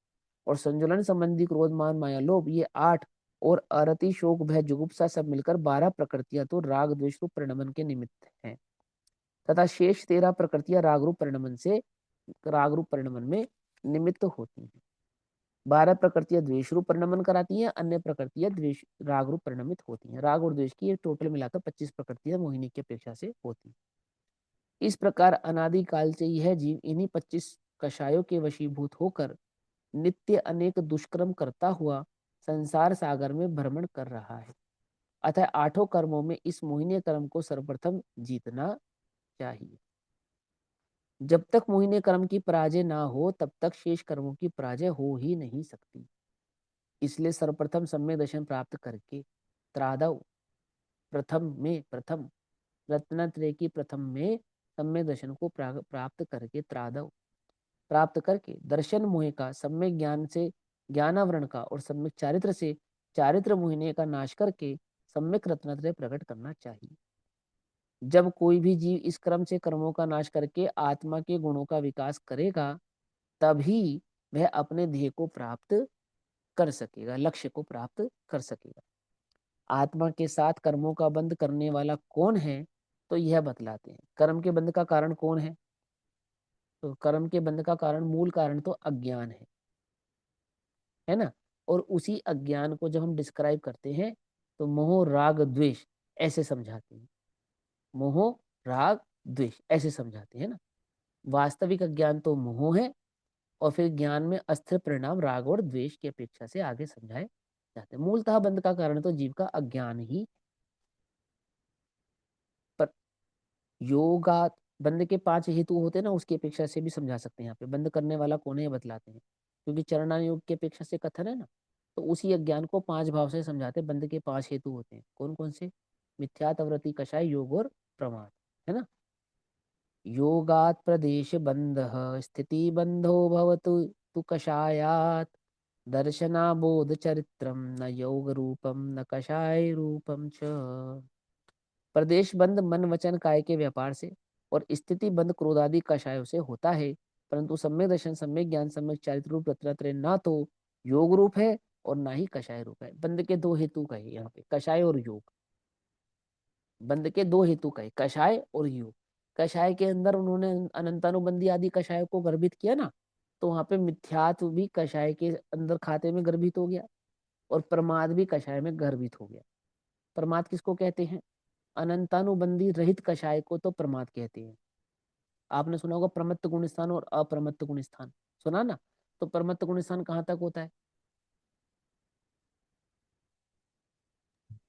और संजुलन संबंधी क्रोध मान माया लोभ, ये 8, और अरति शोक भय जुगुप्सा सब मिलकर 12 प्रकृतियां तो राग द्वेष रूप परिणमन के निमित्त हैं, तथा शेष 13 प्रकृतियां राग रूप परिणमन में निमित्त होती हैं। 12 प्रकृतियां द्वेष रूप परिणमन कराती हैं, अन्य प्रकृतियां द्वेष राग रूप परिणमित होती हैं। राग और द्वेष की ये टोटल मिलाकर 25 प्रकृतियां मोहिनी की अपेक्षा से होती हैं। इस प्रकार अनादि काल से यह जीव इन्हीं 25 कषायों के वशीभूत होकर नित्य अनेक दुष्कर्म करता हुआ संसार सागर में भ्रमण कर रहा है। अतः 8 कर्मों में इस मोहिनी कर्म को सर्वप्रथम जीतना चाहिए। जब तक मोहिनी कर्म की पराजय ना हो तब तक शेष कर्मों की पराजय हो ही नहीं सकती। इसलिए सर्वप्रथम सम्यक दर्शन प्राप्त करके त्रादव, प्रथम रत्नत्रय की प्रथम में सम्यक दर्शन को प्राप्त करके त्रादव, प्राप्त करके दर्शन मोह का, सम्यक ज्ञान से ज्ञानावरण का, और सम्यक चारित्र से चारित्र मोहिनी का नाश करके सम्यक रत्नत्रय प्रकट करना चाहिए। जब कोई भी जीव इस क्रम से कर्मों का नाश करके आत्मा के गुणों का विकास करेगा, तभी वह अपने ध्येय को प्राप्त कर सकेगा, लक्ष्य को प्राप्त कर सकेगा। आत्मा के साथ कर्मों का बंध करने वाला कौन है, तो यह बतलाते हैं। कर्म के बंध का कारण कौन है? तो कर्म के बंध का कारण, मूल कारण तो अज्ञान है ना। और उसी अज्ञान को जब हम डिस्क्राइब करते हैं तो मोह राग द्वेष ऐसे समझाते हैं। मोह राग द्वेष ऐसे समझाते हैं ना। वास्तविक अज्ञान तो मोह है, और फिर ज्ञान में अस्थिर परिणाम राग और द्वेष की अपेक्षा से आगे समझाए जाते हैं। मूलतः बंध का कारण तो जीव का अज्ञान ही। पर योगा बंध के 5 हेतु होते हैं ना, उसकी अपेक्षा से भी समझा सकते हैं। यहाँ पे बंध करने वाला कौन है ये बतलाते हैं, क्योंकि चरणान योग की अपेक्षा से कथन है ना। तो उसी अज्ञान को 5 भाव से समझाते हैं। बंध के 5 हेतु होते हैं, कौन कौन से? मिथ्यात, अवृत्ति, कषाय, योग और प्रमाद, है ना। योगात् प्रदेश बंध स्थिति बंधो भवतु तु कषायात् दर्शनाबोध चरित्रम न योग रूपम न कषाय रूपम च। प्रदेश बंद मन वचन काय के व्यापार से, और स्थिति बंद क्रोधादि कषायों से होता है। परंतु सम्यक दर्शन, सम्यक ज्ञान, सम्यक चारित्र रूप रत्नत्रय ना तो योग रूप है और ना ही कषाय रूप है। बंद के 2 हेतु कहे यहाँ पे, कषाय और योग। बंद के 2 हेतु कहे, कषाय और योग। कषाय के अंदर उन्होंने अनंतानुबंधी आदि कषाय को गर्भित किया ना, तो वहां पे मिथ्यात्व भी कषाय के अंदर खाते में गर्भित हो गया, और प्रमाद भी कषाय में गर्भित हो गया। प्रमाद किसको कहते हैं? अनंतानुबंधी रहित कषाय को तो प्रमाद कहते हैं। आपने सुना होगा प्रमत्त गुण स्थान और अप्रमत्त गुण स्थान, सुना ना। तो प्रमत्त गुण स्थान कहाँ तक होता है?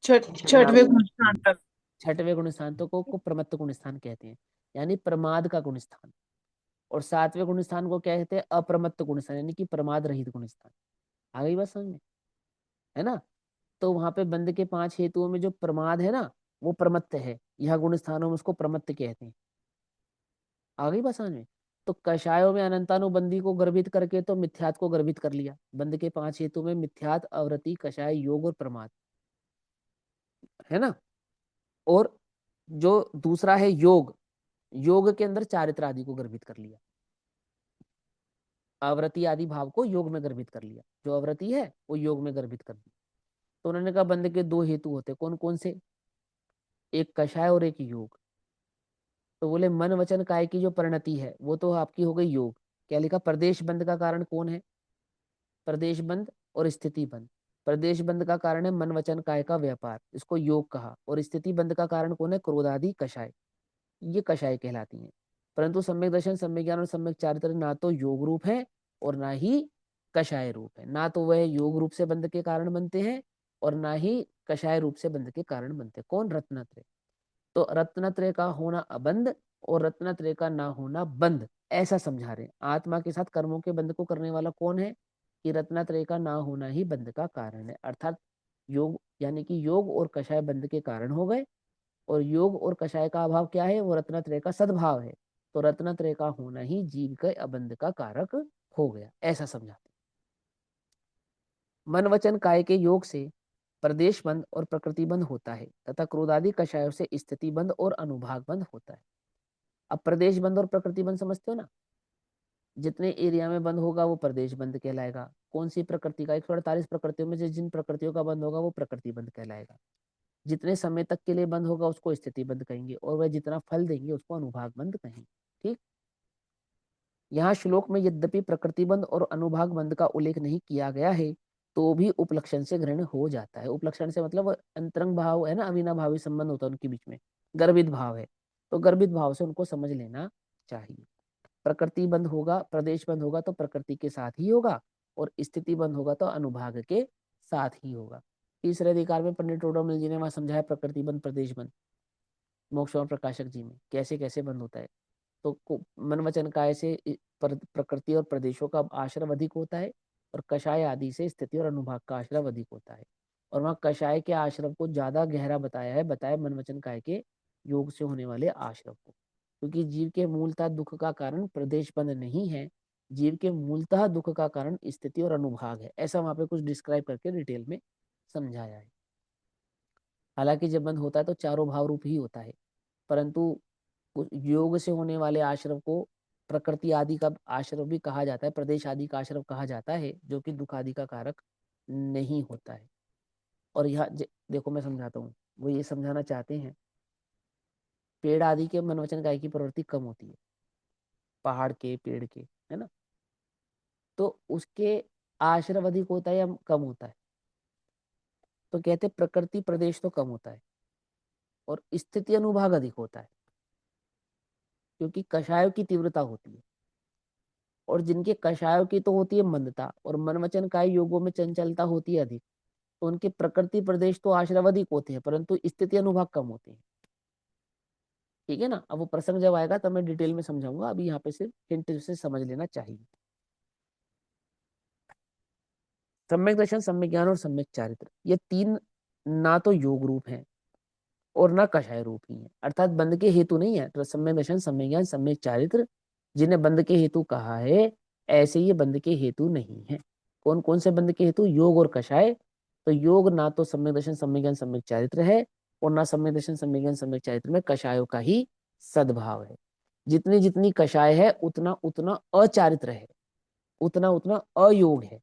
छठवें गुण स्थान तक।
छठवें गुण स्थान तो को प्रमत्त गुण स्थान कहते हैं, यानी प्रमाद का गुण स्थान। और 7वें गुण स्थान को क्या कहते हैं? अप्रमत्त गुण स्थान, यानी कि प्रमाद रहित गुण स्थान। आ गई बात समझ में, है ना। तो वहां पे बंद के 5 हेतुओं में जो प्रमाद है ना, वो प्रमत्त है। यह गुण स्थानों में उसको प्रमत्त कहते हैं। आ गई बात समझ में। तो कषायों में अनंतानुबंधी को गर्भित करके तो मिथ्यात को गर्भित कर लिया। बंद के 5 हेतु में मिथ्यात, अवृत्ति, कषाय, योग और प्रमाद, है ना। और जो दूसरा है योग, योग के अंदर चारित्र आदि को गर्भित कर लिया। आवृत्ति आदि भाव को योग में गर्भित कर लिया। जो आवृत्ति है वो योग में गर्भित कर दी। तो उन्होंने कहा बंद के 2 हेतु होते, कौन कौन से? एक कषाय और एक योग। तो बोले मन वचन काय की जो परिणति है वो तो आपकी हो गई योग। क्या लिखा? प्रदेश बंद का कारण कौन है? प्रदेश बंद और स्थिति बंद। प्रदेश बंद का कारण है मन वचन काय का व्यापार, इसको योग कहा। और स्थिति बंद का कारण कौन है? क्रोधादि कषाय, ये कषाय कहलाती हैं। परंतु सम्यक दर्शन, सम्यक ज्ञान और सम्यक चारित्र ना तो योग रूप है और ना ही कषाय रूप है। ना तो वह योग रूप से बंध के कारण बनते हैं और ना ही कषाय रूप से बंध के कारण बनते हैं। कौन? रत्नत्रय। तो रत्नत्रय का होना अबंध और रत्नत्रय का ना होना बंध, ऐसा समझा रहे हैं। आत्मा के साथ कर्मों के बंध को करने वाला कौन है? कि रत्नत्रय का ना होना ही बंध का कारण है। अर्थात योग, यानी कि योग और कषाय बंध के कारण हो गए, और योग और कषाय का अभाव क्या है? वो रत्नत्रय का सद्भाव है। तो रत्नत्रय का होना ही जीव के अबंध का कारक हो गया, ऐसा समझाते। मन वचन काय के योग से प्रदेश बंध और प्रकृति बंध होता है, तथा क्रोधादि कषायों से स्थिति बंध और अनुभाग बंध होता है। अब प्रदेश बंध और प्रकृति बंध समझते हो ना। जितने एरिया में बंद होगा वो प्रदेश बंद कहलाएगा। कौन सी प्रकृति का? 148 प्रकृतियों में से जिन प्रकृतियों का बंद होगा वो प्रकृति बंद कहलाएगा। जितने समय तक के लिए बंद होगा उसको स्थिति बंद कहेंगे, और वह जितना फल देंगे उसको अनुभाग बंद कहेंगे। ठीक। यहाँ श्लोक में यद्यपि प्रकृति बंद और अनुभाग बंद का उल्लेख नहीं किया गया है, तो भी उपलक्षण से ग्रहण हो जाता है। उपलक्षण से मतलब अंतरंग भाव है ना, अविनाभावी संबंध होता है उनके बीच में, गर्भित भाव है, तो गर्भित भाव से उनको समझ लेना चाहिए। प्रकृति बंद होगा, प्रदेश बंद होगा तो प्रकृति के साथ ही होगा, और स्थिति बंद होगा तो अनुभाग के साथ ही होगा। तीसरे अधिकार में पंडित टोडरमल जी ने वहां समझाया प्रकृति बंद, प्रदेश बंद, मोक्ष और प्रकाशक जी में कैसे कैसे बंद होता है। तो मन वचन काय से प्रकृति और प्रदेशों का आश्रय अधिक होता है, और कषाय आदि से स्थिति और अनुभाग का आश्रय अधिक होता है। और वहाँ कषाय के आश्रम को ज्यादा गहरा बताया है, बताया मन वचन काय के योग से होने वाले आश्रम को। क्योंकि जीव के मूलतः दुख का कारण प्रदेश बंद नहीं है, जीव के मूलतः दुख का कारण स्थिति और अनुभाग है। ऐसा वहां पे कुछ डिस्क्राइब करके डिटेल में समझाया है। हालांकि जब बंध होता है तो चारों भाव रूप ही होता है, परंतु योग से होने वाले आश्रव को प्रकृति आदि का आश्रव भी कहा जाता है, प्रदेश आदि का आश्रव कहा जाता है, जो कि दुख आदि का कारक नहीं होता है। और यहाँ देखो मैं समझाता हूँ, वो ये समझाना चाहते हैं पेड़ आदि के मन वचन काया की प्रवृत्ति कम होती है, पहाड़ के पेड़ के, है ना, तो उसके आश्रव अधिक होता है या कम होता है? तो कहते प्रकृति प्रदेश तो कम होता है और स्थिति अनुभाग अधिक होता है, क्योंकि कषायों की तीव्रता होती है, और जिनके कषायों की तो होती है मंदता और मन वचन काय योगों में चंचलता होती है अधिक, तो उनके प्रकृति प्रदेश तो आश्रव अधिक होते हैं, परंतु स्थिति अनुभाग कम होते हैं। ठीक है ना। अब वो प्रसंग जब आएगा तब मैं डिटेल में समझाऊंगा, अभी यहाँ पे सिर्फ हिंट से समझ लेना चाहिए। सम्यक दर्शन, सम्यक ज्ञान और सम्यक चारित्र, ये तीन ना तो योग रूप हैं और ना कषाय रूप ही है, अर्थात बंध के हेतु नहीं है। तो सम्यक दर्शन, सम्यक ज्ञान, सम्यक चारित्र जिन्हें बंध के हेतु कहा है, ऐसे ये बंध के हेतु नहीं है। कौन कौन से बंध के हेतु? योग और कषाय। तो योग ना तो सम्यक दर्शन, सम्यक ज्ञान, सम्यक चारित्र है, और ना सम्यक दर्शन, सम्यक ज्ञान, सम्यक चारित्र में कषायों का ही सद्भाव है। जितनी जितनी कषाय है उतना उतना अचारित्र है, उतना उतना अयोग है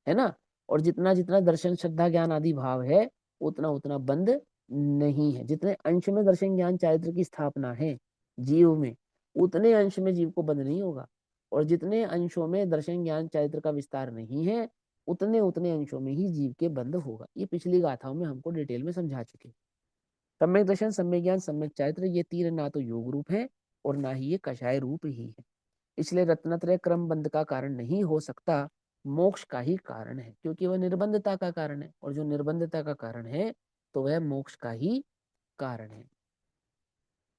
ना। और जितना जितना दर्शन श्रद्धा ज्ञान आदि भाव है उतना उतना बंध नहीं है। जितने अंश में दर्शन ज्ञान चारित्र की स्थापना है जीव में, उतने अंश में जीव को बंध नहीं होगा, और जितने अंशों में दर्शन ज्ञान चारित्र का विस्तार नहीं है उतने उतने अंशों में ही जीव के बंध होगा। ये पिछली गाथाओं में हमको डिटेल में समझा चुके। सम्यक दर्शन, सम्यक ज्ञान, सम्यक चारित्र, ये तीन ना तो योग रूप है और ना ही ये कषाय रूप ही है। इसलिए रत्नत्रय क्रम बंध का कारण नहीं हो सकता, मोक्ष का ही कारण है, क्योंकि वह निर्बंधता का कारण है, और जो निर्बंधता का कारण है तो वह मोक्ष का ही कारण है।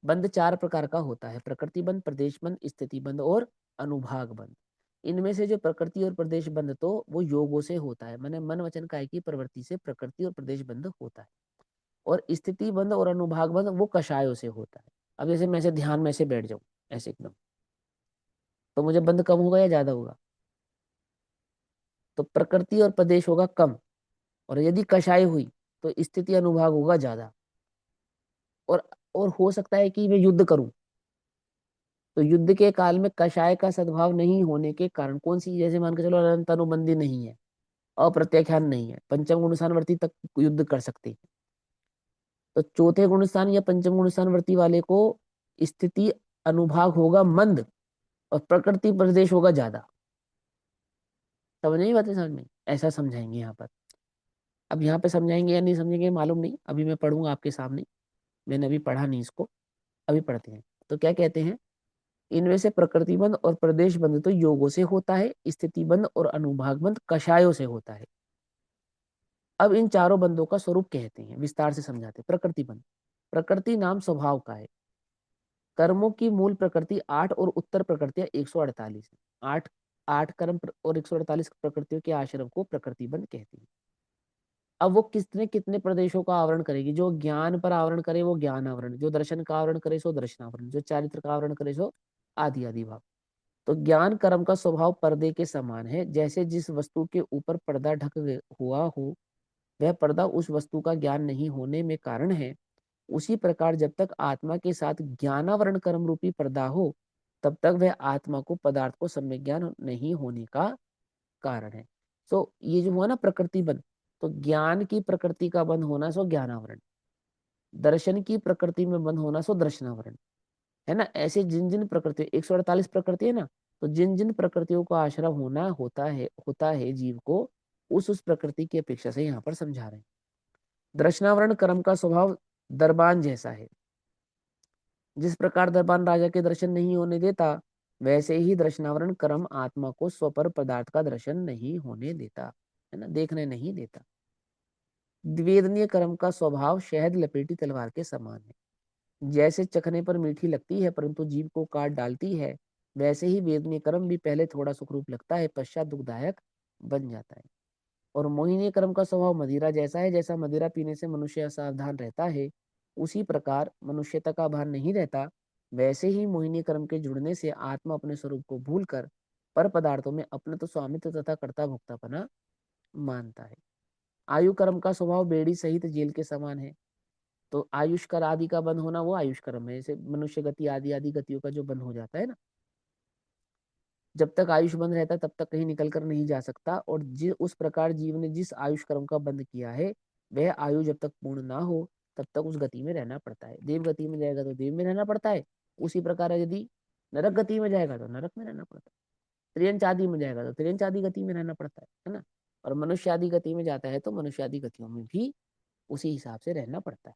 बंध चार प्रकार का होता है: प्रकृति बंध, प्रदेश बंध, स्थिति बंध और अनुभाग बंध। इनमें से जो प्रकृति और प्रदेश बंध तो वो योगों से होता है, माने मन वचन काय की प्रवृत्ति से प्रकृति और प्रदेश बंध होता है, और स्थिति बंध और अनुभाग बंध वो कषायों से होता है। अब जैसे मैं ऐसे ध्यान में से बैठ जाऊं ऐसे एकदम, तो मुझे बंध कम होगा या ज्यादा होगा? तो प्रकृति और प्रदेश होगा कम, और यदि कषाय हुई तो स्थिति अनुभाग होगा ज्यादा। और और हो सकता है कि मैं युद्ध करूं, तो युद्ध के काल में कषाय का सद्भाव नहीं होने के कारण कौन सी, जैसे मान के चलो अनंत अनुबंधी नहीं है, अप्रत्याख्यान नहीं है, पंचम गुण स्थानवर्ती तक युद्ध कर सकते हैं, तो चौथे गुण स्थान या पंचम गुण स्थानवर्ती वाले को स्थिति अनुभाग होगा मंद और प्रकृति प्रदेश होगा ज्यादा। समझ नहीं बातें? समझ में ऐसा समझाएंगे यहाँ पर। अब यहाँ पे समझाएंगे या नहीं समझेंगे मालूम नहीं, अभी मैं पढ़ूंगा आपके सामने, मैंने अभी पढ़ा नहीं इसको, अभी पढ़ते हैं। तो क्या कहते हैं, इनमें से प्रकृति बंध और प्रदेश बंध तो योगों से होता है, स्थिति बंध और अनुभाग बंध कषायों से होता है। अब इन चारों बंधों का स्वरूप कहते हैं, विस्तार से समझाते हैं। प्रकृति बंध, प्रकृति नाम स्वभाव का है। कर्मों की मूल प्रकृति 8 और उत्तर प्रकृतियां 148 है। 8 8 कर्म और 148 प्रकृतियों के आश्रम को प्रकृति बंध कहते हैं। अब वो कितने कितने प्रदेशों का आवरण करेगी? जो ज्ञान पर आवरण करे वो ज्ञान आवरण, जो दर्शन का आवरण करे सो दर्शन आवरण, जो चारित्र का आवरण करे सो आदि आदि भाव। तो ज्ञान कर्म का स्वभाव पर्दे के समान है। जैसे जिस वस्तु के ऊपर पर्दा हुआ हो वह पर्दा उस वस्तु का ज्ञान नहीं होने में कारण है, उसी प्रकार जब तक आत्मा के साथ ज्ञानावरण कर्म रूपी पर्दा हो तब तक वह आत्मा को पदार्थ को सम्यक ज्ञान नहीं होने का कारण है। सो ये जो हुआ ना प्रकृति बंध, तो ज्ञान की प्रकृति का बंध होना सो ज्ञानावरण, दर्शन की प्रकृति में बंध होना सो दर्शनावरण, है ना। ऐसे जिन जिन प्रकृति 148 प्रकृति है ना, तो जिन जिन प्रकृतियों का आश्रय होना होता है जीव को, उस प्रकृति की अपेक्षा से यहाँ पर समझा रहे हैं। दर्शनावरण कर्म का स्वभाव दरबान जैसा है। जिस प्रकार दरबान राजा के दर्शन नहीं होने देता, वैसे ही दर्शनावरण कर्म आत्मा को स्वपर पदार्थ का दर्शन नहीं होने देता, है ना, देखने नहीं देता। द्विवेदनीय कर्म का स्वभाव शहद लपेटी तलवार के समान है। जैसे चखने पर मीठी लगती है परंतु जीभ को काट डालती है, वैसे ही वेदनीय कर्म भी पहले थोड़ा सुखरूप लगता है, पश्चात दुखदायक बन जाता है। और मोहिनीय कर्म का स्वभाव मदिरा जैसा है। जैसा मदिरा पीने से मनुष्य असावधान रहता है, उसी प्रकार मनुष्यता का भान नहीं रहता, वैसे ही मोहिनी कर्म के जुड़ने से आत्मा अपने स्वरूप को भूलकर पर पदार्थों में अपने तो स्वामित्व तथा कर्ता भोक्तापना मानता है। आयु कर्म का स्वभाव बेड़ी सहित जेल के समान है। तो आयुष कर आदि का बंद होना वो आयुष कर्म है, जैसे मनुष्य गति आदि आदि गतियों का जो बंद हो जाता है ना, जब तक आयुष बंद रहता है तब तक कहीं निकल कर नहीं जा सकता। और उस प्रकार जीव ने जिस आयुष कर्म का बंद किया है वह आयु जब तक पूर्ण ना हो तब तक उस गति में रहना पड़ता है। देव गति में जाएगा तो देव में रहना पड़ता है, उसी प्रकार यदि नरक गति में जाएगा तो नरक में रहना पड़ता है, त्रियंच आदि में जाएगा तो त्रियंच आदि गति में रहना पड़ता है ना। और मनुष्य आदि गति में जाता है तो मनुष्य आदि गतियों में भी उसी हिसाब से रहना पड़ता है।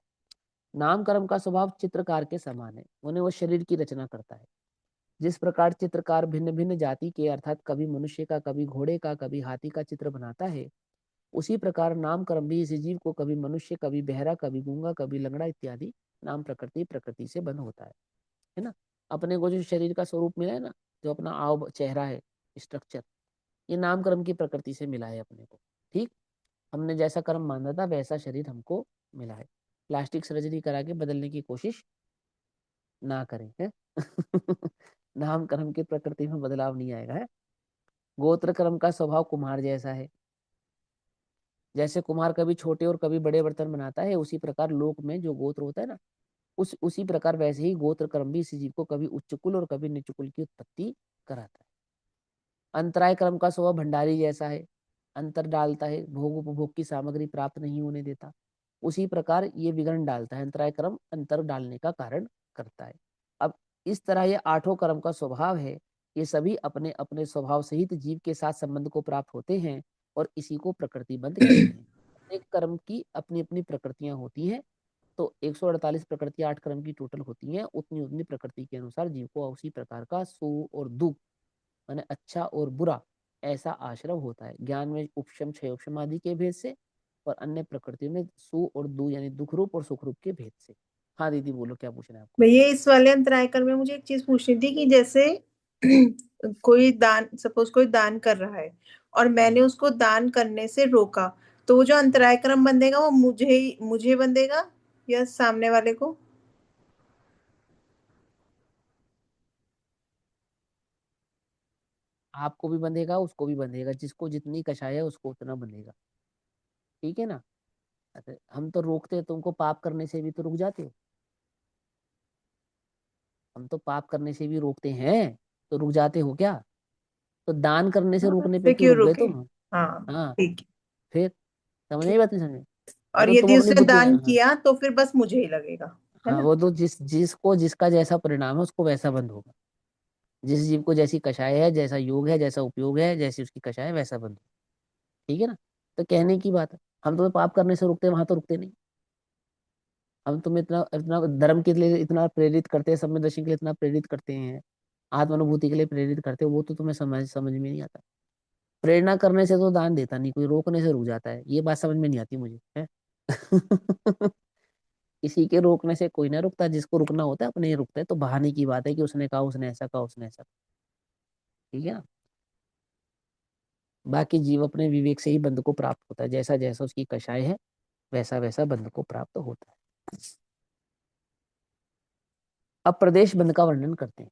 नाम कर्म का स्वभाव चित्रकार के समान है, उन्हें वो शरीर की रचना करता है। जिस प्रकार चित्रकार भिन्न भिन्न जाति के अर्थात कभी मनुष्य का, कभी घोड़े का, कभी हाथी का चित्र बनाता है, उसी प्रकार नाम कर्म भी इसी जीव को कभी मनुष्य, कभी बहरा, कभी गूंगा, कभी लंगड़ा इत्यादि नाम प्रकृति प्रकृति से बंध होता है ना। अपने को जो शरीर का स्वरूप मिला है ना, जो अपना आव चेहरा है, स्ट्रक्चर, ये नाम कर्म की प्रकृति से मिला है अपने को। ठीक, हमने जैसा कर्म माना था वैसा शरीर हमको मिला है। प्लास्टिक सर्जरी करा के बदलने की कोशिश ना करें है नाम कर्म की प्रकृति में बदलाव नहीं आएगा है। गोत्र कर्म का स्वभाव कुम्हार जैसा है। जैसे कुम्हार कभी छोटे और कभी बड़े बर्तन बनाता है, उसी प्रकार लोक में जो गोत्र होता है ना, उसी प्रकार वैसे ही गोत्र कर्म भी इसी जीव को कभी उच्च कुल और कभी नीच कुल की उत्पत्ति कराता है। अंतराय कर्म का स्वभाव भंडारी जैसा है, अंतर डालता है, भोग उपभोग की सामग्री प्राप्त नहीं होने देता। उसी प्रकार ये विघ्न डालता है, अंतराय कर्म अंतर डालने का कारण करता है। अब इस तरह ये आठों कर्म का स्वभाव है, ये सभी अपने अपने स्वभाव सहित जीव के साथ संबंध को प्राप्त होते हैं और इसी को प्रकृति बंध कहते हैं। एक कर्म की अपनी अपनी प्रकृतियां होती हैं, तो 148 प्रकृतियां 8 कर्म की टोटल होती हैं, उतनी उतनी प्रकृति के अनुसार जीव को उसी प्रकार का सु और दुख माने अच्छा और बुरा ऐसा आश्रम होता है। ज्ञान में उपशम क्षयोक्षम आदि के भेद से, और अन्य प्रकृति में सु और दु यानी दुख रूप और सुख रूप के भेद से। हाँ दीदी बोलो, क्या पूछना है आपको?
भैया इस वाले अंतरायकर में मुझे एक चीज पूछनी थी कि जैसे कोई दान, सपोज कोई दान कर रहा है और मैंने
हम्म।
उसको दान करने से रोका, तो वो जो अंतराय क्रम बंधेगा वो मुझे बंधेगा या सामने वाले को?
आपको भी बंधेगा, उसको भी बंधेगा, जिसको जितनी कषाय है उसको उतना बंधेगा। ठीक है ना। अच्छा, हम तो रोकते हैं, तुमको पाप करने से भी तो रुक जाते हो। हम तो पाप करने से भी रोकते हैं, तो रुक जाते हो क्या? तो दान करने से
हाँ,
रोकने पे
फिर
क्यों
क्यों
रुक गए
रुके?
तुम?
हाँ,
हाँ,
ठीक है।
फिर समझ नहीं,
ठीक।
बात नहीं समझ। वो
और
तो तुम
यदि
अपनी
उसने
बुद्धि,
दान
हाँ।
किया तो फिर बस मुझे ही लगेगा, है
हाँ,
ना?
वो तो जिसको जिसका जैसा परिणाम है उसको वैसा बंद होगा। जिस जीव को जैसी कषाय है, जैसा योग है, जैसा उपयोग है, जैसी उसकी कषाय है, वैसा बंद होगा। ठीक है ना। तो कहने की बात है, हम तुम्हें पाप करने से रुकते हैं, वहां तो रुकते नहीं। हम तुम्हें इतना इतना धर्म के लिए इतना प्रेरित करते हैं, सम्य दर्शन के लिए इतना प्रेरित करते हैं, आत्मानुभूति के लिए प्रेरित करते हैं, वो तो तुम्हें समझ समझ में नहीं आता। प्रेरणा करने से तो दान देता नहीं कोई, रोकने से रुक जाता है, ये बात समझ में नहीं आती मुझे है किसी के रोकने से कोई ना रुकता, जिसको रुकना होता है अपने ही रुकता है। तो बहाने की बात है कि उसने कहा, उसने ऐसा कहा, उसने ऐसा कहा। ठीक है ना। बाकी जीव अपने विवेक से ही बंध को प्राप्त होता है, जैसा जैसा उसकी कषाय है वैसा वैसा बंध को प्राप्त होता है। अब प्रदेश बंध का वर्णन करते हैं।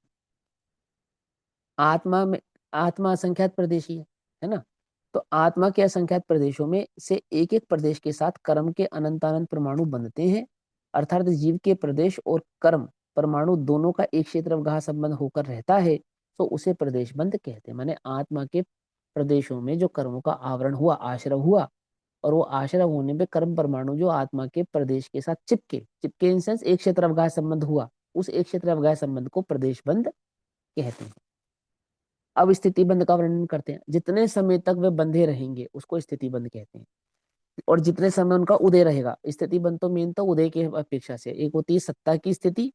आत्मा में, आत्मा असंख्यात प्रदेशी है ना। तो आत्मा के असंख्यात प्रदेशों में से एक एक प्रदेश के साथ कर्म के अनंत अनंत परमाणु बनते हैं। अर्थात जीव के प्रदेश और कर्म परमाणु दोनों का एक क्षेत्र अवगाह संबंध होकर रहता है, तो उसे प्रदेश बंध कहते हैं। माने आत्मा के प्रदेशों में जो कर्मों का आवरण हुआ, आश्रव हुआ, और वो आश्रव होने पे कर्म परमाणु जो आत्मा के प्रदेश के साथ चिपके चिपके इन सेंस एक क्षेत्र अवगाह संबंध हुआ, उस एक क्षेत्र अवगाह संबंध को प्रदेश बंध कहते हैं। अब स्थिति बंध का वर्णन करते हैं। जितने समय तक वे बंधे रहेंगे उसको स्थिति बंध कहते हैं, और जितने समय उनका उदय रहेगा। स्थिति बंध तो मेन तो उदय के अपेक्षा से, एक होती है सत्ता की स्थिति,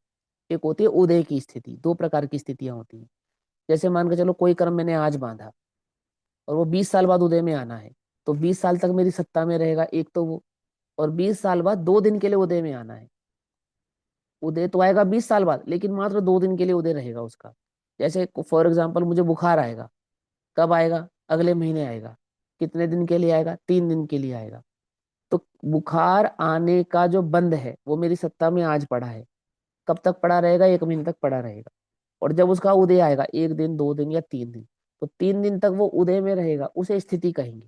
एक होती है उदय की स्थिति। दो प्रकार की स्थितियां होती हैं। जैसे मान के चलो कोई कर्म मैंने आज बांधा और वो 20 साल बाद उदय में आना है, तो 20 साल तक मेरी सत्ता में रहेगा एक तो वो, और 20 साल बाद 2 दिन के लिए उदय में आना है। उदय तो आएगा 20 साल बाद, लेकिन मात्र 2 दिन के लिए उदय रहेगा उसका। जैसे फॉर एग्जाम्पल मुझे बुखार आएगा, कब आएगा? अगले महीने आएगा। कितने दिन के लिए आएगा? 3 दिन के लिए आएगा। तो बुखार आने का जो बंद है वो मेरी सत्ता में आज पड़ा है, कब तक पड़ा रहेगा? 1 महीने तक पड़ा रहेगा। और जब उसका उदय आएगा, 1 दिन, 2 दिन या 3 दिन, तो 3 दिन तक वो उदय में रहेगा, उसे स्थिति कहेंगे।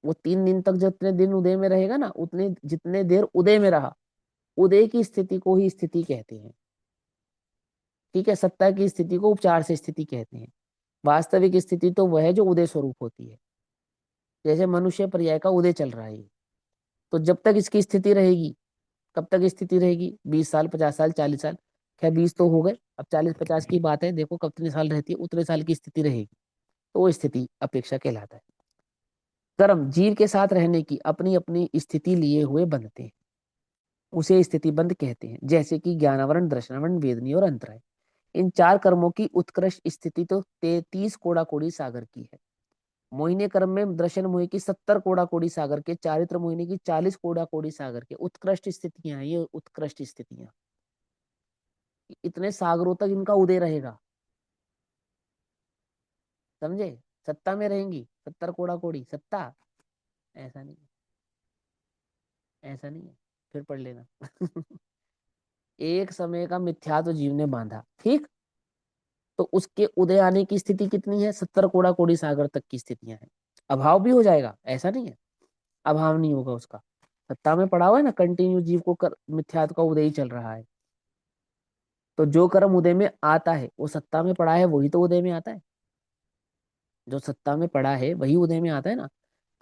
वो 3 दिन तक जितने दिन उदय में रहेगा ना, उतने जितने देर उदय में रहा, उदय की स्थिति को ही स्थिति कहते हैं। ठीक है, सत्ता की स्थिति को उपचार से स्थिति कहते हैं। वास्तविक स्थिति तो वह है जो उदय स्वरूप होती है। जैसे मनुष्य पर्याय का उदय चल रहा है, तो जब तक इसकी स्थिति रहेगी, कब तक स्थिति रहेगी? 20 साल, 50 साल, 40 साल। खैर 20 तो हो गए, अब 40-50 की बात है, देखो कितने साल रहती है, उतने साल की स्थिति रहेगी, तो वो स्थिति अपेक्षा कहलाता है। कर्म जीव के साथ रहने की अपनी अपनी स्थिति लिए हुए बनते हैं, उसे स्थिति बंध कहते हैं। जैसे कि ज्ञानावरण, दर्शनावरण, वेदनी और अंतराय। इन 4 कर्मों की उत्कृष्ट स्थिति तो 33 कोड़ा कोड़ी सागर की है। मोहिनी कर्म में दर्शन मोहि की 70 कोड़ा कोड़ी सागर के, चारित्र मोहिनी की 40 कोड़ा कोड़ी सागर के। उत्कृष्ट स्थितियां हैं ये, उत्कृष्ट स्थितियां। इतने सागरों तक इनका उदय रहेगा, समझे? सत्ता में रहेंगी 70 कोड़ा कोड़ी सत्ता। ऐसा नहीं है, ऐसा नहीं है, फिर पढ़ लेना। एक समय का मिथ्यात्व जीव ने बांधा, ठीक। तो उसके उदय आने की स्थिति कितनी है? 70 कोड़ा कोड़ी सागर तक की स्थितियां हैं। अभाव भी हो जाएगा, ऐसा नहीं है, अभाव नहीं होगा उसका। सत्ता में पड़ा हुआ है ना, कंटिन्यू जीव को मिथ्यात्व का उदय ही चल रहा है। तो जो कर्म उदय में आता है, वो सत्ता में पड़ा है, वही तो उदय में आता है। जो सत्ता में पड़ा है वही उदय में आता है ना।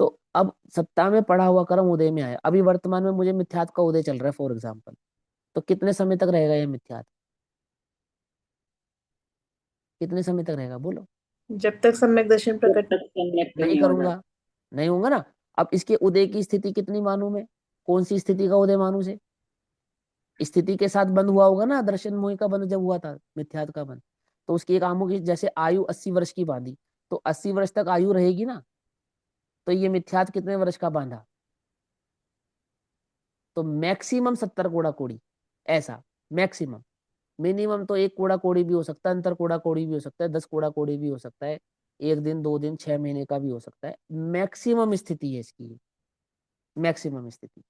तो अब सत्ता में पड़ा हुआ कर्म उदय में आया, अभी वर्तमान में मुझे मिथ्यात्व का उदय चल रहा है फॉर एग्जाम्पल, तो कितने समय तक रहेगा ये मिथ्यात्व? कितने समय तक रहेगा बोलो?
जब तक सम्यक दर्शन
जब
प्रकट।
तक सम्यक
नहीं
नहीं हो जाता।
करूंगा, नहीं होगा ना। अब इसके उदय की स्थिति कितनी मालूम है? कौन सी स्थिति का उदय मालूम है? स्थिति के साथ बंद हुआ होगा ना, दर्शन मोहि का बंद जब हुआ था, मिथ्यात्व का बंद। तो उसकी एक आमों की जैसे आयु 80 वर्ष की बांधी, तो 80 वर्ष तक आयु रहेगी ना। तो ये मिथ्यात्व कितने वर्ष का बांधा? तो मैक्सिमम 70 कोड़ा कोड़ी, ऐसा मैक्सिमम। मिनिमम तो 1 कोड़ा कोड़ी भी हो सकता है, अंतर कोड़ा कोड़ी भी हो सकता है, 10 कोड़ा कोड़ी भी हो सकता है, 1 दिन, 2 दिन, 6 महीने का भी हो सकता है। मैक्सिमम स्थिति है इसकी, मैक्सिमम स्थिति।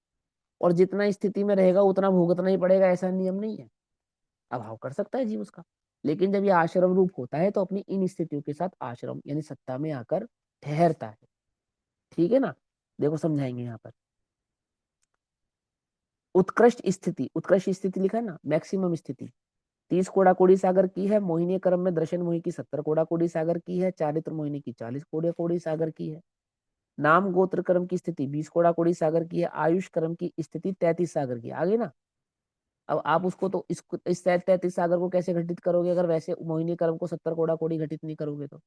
और जितना स्थिति में रहेगा उतना भुगतना ही पड़ेगा, ऐसा नियम नहीं है। अभाव कर सकता है जीव उसका, लेकिन जब ये आश्रम रूप होता है तो अपनी इन स्थितियों के साथ आश्रम यानी सत्ता में आकर ठहरता है। ठीक है ना? देखो समझाएंगे यहाँ पर। उत्कृष्ट स्थिति, उत्कृष्ट स्थिति लिखा है ना, मैक्सिमम स्थिति 30 कोड़ा कोड़ी सागर की है। मोहिनी क्रम में दर्शन मोहि की 70 कोड़ा कोड़ी सागर की है। चारित्र मोहिनी की 40 कोड़ा कोड़ी सागर की है। नाम गोत्र कर्म की स्थिति 20 कोड़ा कोड़ी सागर की है। आयुष कर्म की स्थिति 33 सागर की है। आगे ना, अब आप उसको तो इस 33 सागर को कैसे घटित करोगे अगर वैसे मोहिनी कर्म को 70 कोड़ा कोड़ी घटित नहीं करोगे तो?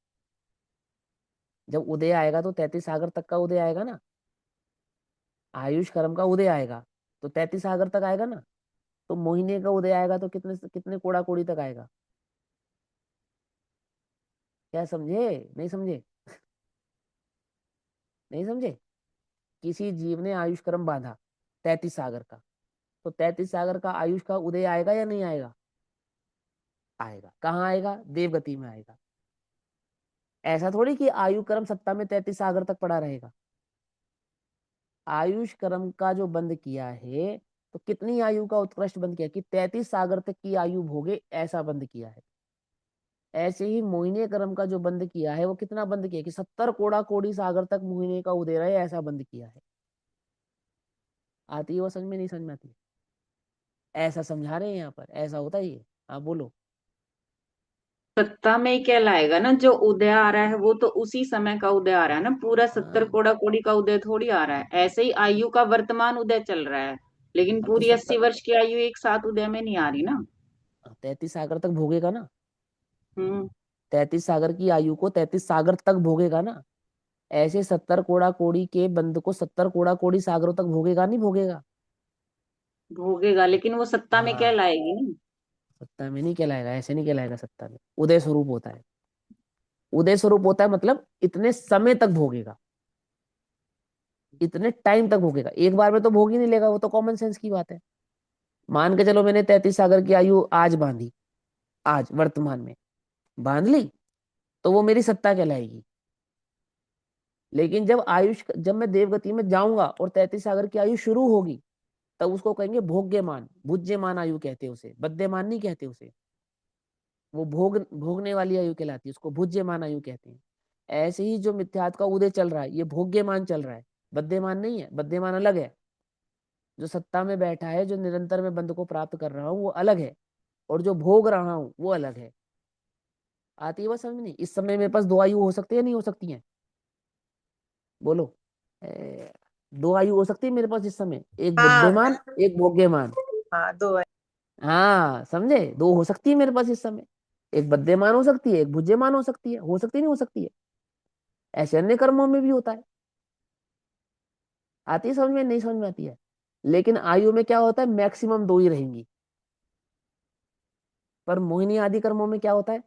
जब उदय आएगा तो 33 सागर तक का उदय आएगा ना। आयुष कर्म का उदय आएगा तो 33 सागर तक आएगा ना। तो मोहिनी का उदय आएगा तो कितने कितने कोड़ा कोड़ी तक आएगा? क्या समझे? नहीं समझे? नहीं समझे? किसी जीव ने आयुष कर्म बांधा 33 सागर का, तो 33 सागर का आयुष का उदय आएगा या नहीं आएगा? आएगा। कहाँ आएगा? देवगति में आएगा। ऐसा थोड़ी कि आयु कर्म सत्ता में 33 सागर तक पड़ा रहेगा। आयुष कर्म का जो बंद किया है, तो कितनी आयु का उत्कृष्ट बंद किया कि 33 सागर तक की आयु भोगे, ऐसा बंद किया है। ऐसे ही मोहिनी कर्म का जो बंद किया है, वो कितना बंद किया कि 70 कोड़ा कोड़ी सागर तक मोहिनी का उदय रहे, ऐसा बंद किया है। आती है वो समझ में? नहीं समझ में आती? ऐसा समझा रहे हैं यहाँ पर, ऐसा होता है ये। हाँ बोलो।
सत्ता में ही कहलाएगा ना, जो उदय आ रहा है वो तो उसी समय का उदय आ रहा है ना, पूरा 70
हाँ,
कोड़ा कोड़ी का उदय थोड़ी आ रहा है। ऐसे ही आयु का वर्तमान उदय चल रहा है, लेकिन
अब तो
पूरी
70,
80 वर्ष की आयु एक साथ उदय में नहीं आ रही ना।
33 सागर तक भोगेगा ना।
हम्म।
33 सागर की आयु को 33 सागर तक भोगेगा ना। ऐसे 70 कोड़ा कोड़ी के बंद को 70 कोड़ा कोड़ी सागरों तक भोगेगा, नहीं भोगेगा?
भोगेगा, लेकिन वो सत्ता में
हाँ,
कहलाएगी ना।
सत्ता में नहीं कहलाएगा, ऐसे नहीं कहलाएगा। सत्ता में उदय स्वरूप होता है। उदय स्वरूप होता है मतलब इतने समय तक भोगेगा, इतने टाइम तक भोगेगा। एक बार में तो भोग ही नहीं लेगा, वो तो कॉमन सेंस की बात है। मान के चलो मैंने 33 सागर की आयु आज बांधी, आज वर्तमान में बांध ली, तो वो मेरी सत्ता कहलाएगी। लेकिन जब मैं देवगति में जाऊंगा और 33 सागर की आयु शुरू होगी, तब उसको कहेंगे भोग्यमान, भुज्यमान आयु कहते हैं उसे, बद्यमान नहीं कहते उसे। वो भोगने वाली आयु कहलाती है, उसको भुज्यमान आयु कहते हैं। ऐसे ही जो मिथ्यात्व का उदय चल रहा है, ये भोग्यमान चल रहा है, बद्यमान नहीं है। बद्यमान अलग है, जो सत्ता में बैठा है, जो निरंतर में बंध को प्राप्त कर रहा हूँ वो अलग है, और जो भोग रहा हूँ वो अलग है। आती है बात समझ में नहीं? इस समय मेरे पास दो आयु हो सकती है, नहीं हो सकती है? बोलो। ए, दो आयु हो सकती है मेरे पास इस समय, एक
हाँ
बुद्धिमान, एक भोग्यमान।
हाँ, दो है।
हाँ समझे, दो हो सकती है मेरे पास इस समय, एक बद्यमान हो सकती है, एक भुज्यमान हो सकती है। हो सकती नहीं हो सकती है? ऐसे अन्य कर्मों में भी होता है। आती है समझ में, नहीं समझ में आती है? लेकिन आयु में क्या होता है, मैक्सिमम दो ही रहेंगी। पर मोहिनी आदि कर्मों में क्या होता है,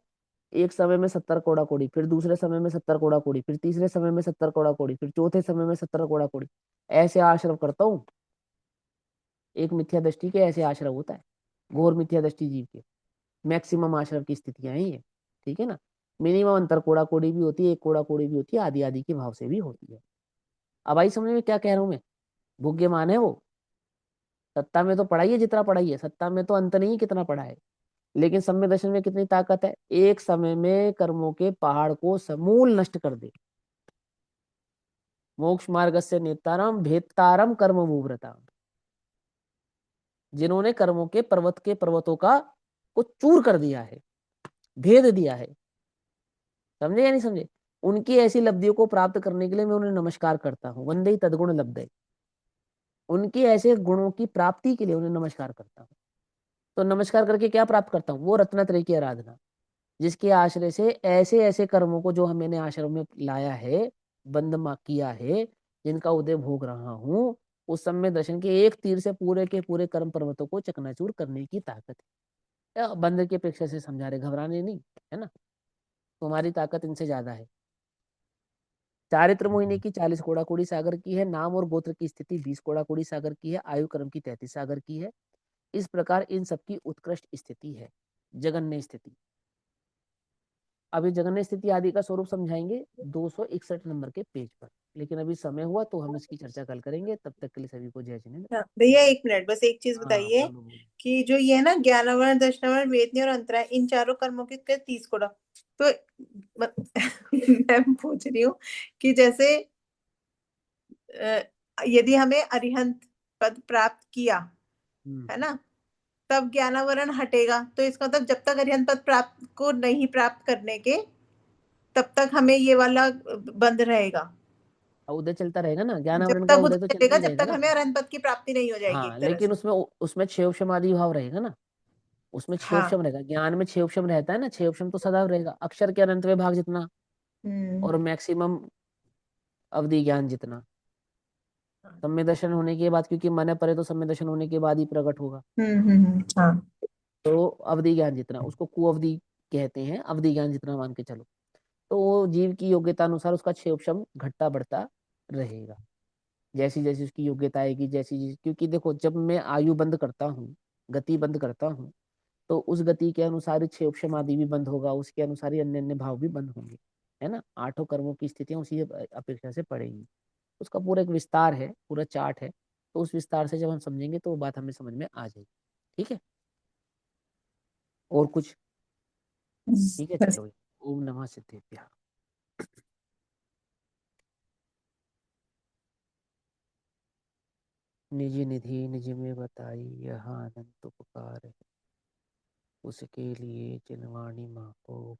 एक समय में 70 कोड़ा कोड़ी, फिर दूसरे समय में 70 कोड़ा कोड़ी, फिर तीसरे समय में 70 कोड़ा कोड़ी, फिर चौथे समय में 70 कोड़ा कोड़ी। ऐसे आश्रम करता हूँ। एक मिथ्या दृष्टि के ऐसे आश्रम होता है, घोर मिथ्या दृष्टि जीव के। मैक्सिमम आश्रम की स्थितियां हैं ये, ठीक है ना? मिनिमम अंतर कोड़ा कोड़ी भी होती है, एक कोड़ा कोड़ी भी होती है, आदि आदि के भाव से भी होती है। अब आई समझ में क्या कह रहा हूं मैं? भोग्यमान है वो। सत्ता में तो पढ़ाई है जितना पढ़ाई है, सत्ता में तो अंत नहीं कितना पढ़ा है। लेकिन सम्य दर्शन में कितनी ताकत है, एक समय में कर्मों के पहाड़ को समूल नष्ट कर दे। मोक्ष मार्ग से नेतारम भेदतारम कर्म मुव्रता, जिन्होंने कर्मों के पर्वतों का को चूर कर दिया है, भेद दिया है। समझे या नहीं समझे? उनकी ऐसी लब्धियों को प्राप्त करने के लिए मैं उन्हें नमस्कार करता हूँ। वंदे तद्गुण लब्धे, उनके ऐसे गुणों की प्राप्ति के लिए उन्हें नमस्कार करता हूँ। तो नमस्कार करके क्या प्राप्त करता हूँ? वो रत्नत्रय की आराधना, जिसके आश्रय से ऐसे ऐसे कर्मों को जो मैंने आश्रम में लाया है, किया है, जिनका उदय भोग रहा हूँ, उस समय दर्शन के एक तीर से पूरे के पूरे कर्म पर्वतों को चकनाचूर करने की ताकत है। बंदर की अपेक्षा से समझा रहे, घबराने नहीं, है ना? तुम्हारी ताकत इनसे ज्यादा है। चारित्र मोहिनी की 40 कोड़ा कोड़ी सागर की है, नाम और गोत्र की स्थिति 20 कोड़ा कोड़ी सागर की है, आयु कर्म की 33 सागर की है। इस प्रकार इन सबकी उत्कृष्ट स्थिति है, जगन्य स्थिति। अभी जगन्य स्थिति आदि का स्वरूप समझाएंगे 261 नंबर के पेज पर। लेकिन अभी समय हुआ तो हम इसकी चर्चा कल करेंगे। तब तक के लिए सभी को जय जिनेन्द्र।
हाँ, भैया एक मिनट, बस एक चीज
हाँ
बताइए
बोलो बोलो।
कि जो ये है ना, ज्ञानावरण, दर्शनावरण, वेदनी और अंतराय, इन चारों कर्मों के 30 कोड़ा, तो मैं पूछ रही हूँ कि जैसे यदि हमें अरिहंत पद प्राप्त किया,
हम्म।
है ना, तब ज्ञानावरण हटेगा, तो इसका मतलब जब तक अरिहंत पद प्राप्त को नहीं प्राप्त करने के, तब तक हमें ये वाला बंद रहेगा।
और उदय चलता रहेगा ना,
जब
ज्ञानावरण का
तक
उदय तो
उधर
चलता
चलेगा,
ही
जब
रहेगा
तक
ना।
हमें अरिहंत पद की प्राप्ति नहीं हो जाएगी, एक
हाँ
तरह
लेकिन
से।
उसमें क्षेम आदि भाव रहेगा ना। उसमें
हाँ।
क्षेम रहेगा, ज्ञान में क्षेम रहता है ना, क्षेम तो सदा रहेगा, अक्षर के अनंत में भाग जितना,
हम्म
और मैक्सिमम अवधि ज्ञान जितना। सम्य दर्शन होने के बाद, क्योंकि मन परे तो सम्य दर्शन होने के बाद ही प्रकट होगा,
हाँ।
तो अवधि ज्ञान जितना, उसको कुअवधि कहते हैं, अवधि ज्ञान जितना मान के चलो। तो वो जीव की योग्यता अनुसार उसका क्षेम घटता बढ़ता रहेगा, जैसी जैसी उसकी योग्यता आएगी, क्योंकि देखो जब मैं आयु बंद करता हूँ, गति बंद करता हूँ, तो उस गति के अनुसार ही क्षेम आदि भी बंद होगा, उसके अनुसार ही अन्य अन्य भाव भी बंद होंगे, है ना? आठों कर्मों की स्थितियां उसी अपेक्षा से पड़ेगी। उसका पूरा एक विस्तार है, पूरा चार्ट है। तो उस विस्तार से जब हम समझेंगे तो वो बात हमें समझ में आ जाएगी। ठीक है? और कुछ? ठीक है
बस।
चलो भाई। ओम नमः सिद्धेभ्यः। निज निधि निज में बताई, यहाँ अनंत उपकार है, उसके लिए जिनवाणी माँ को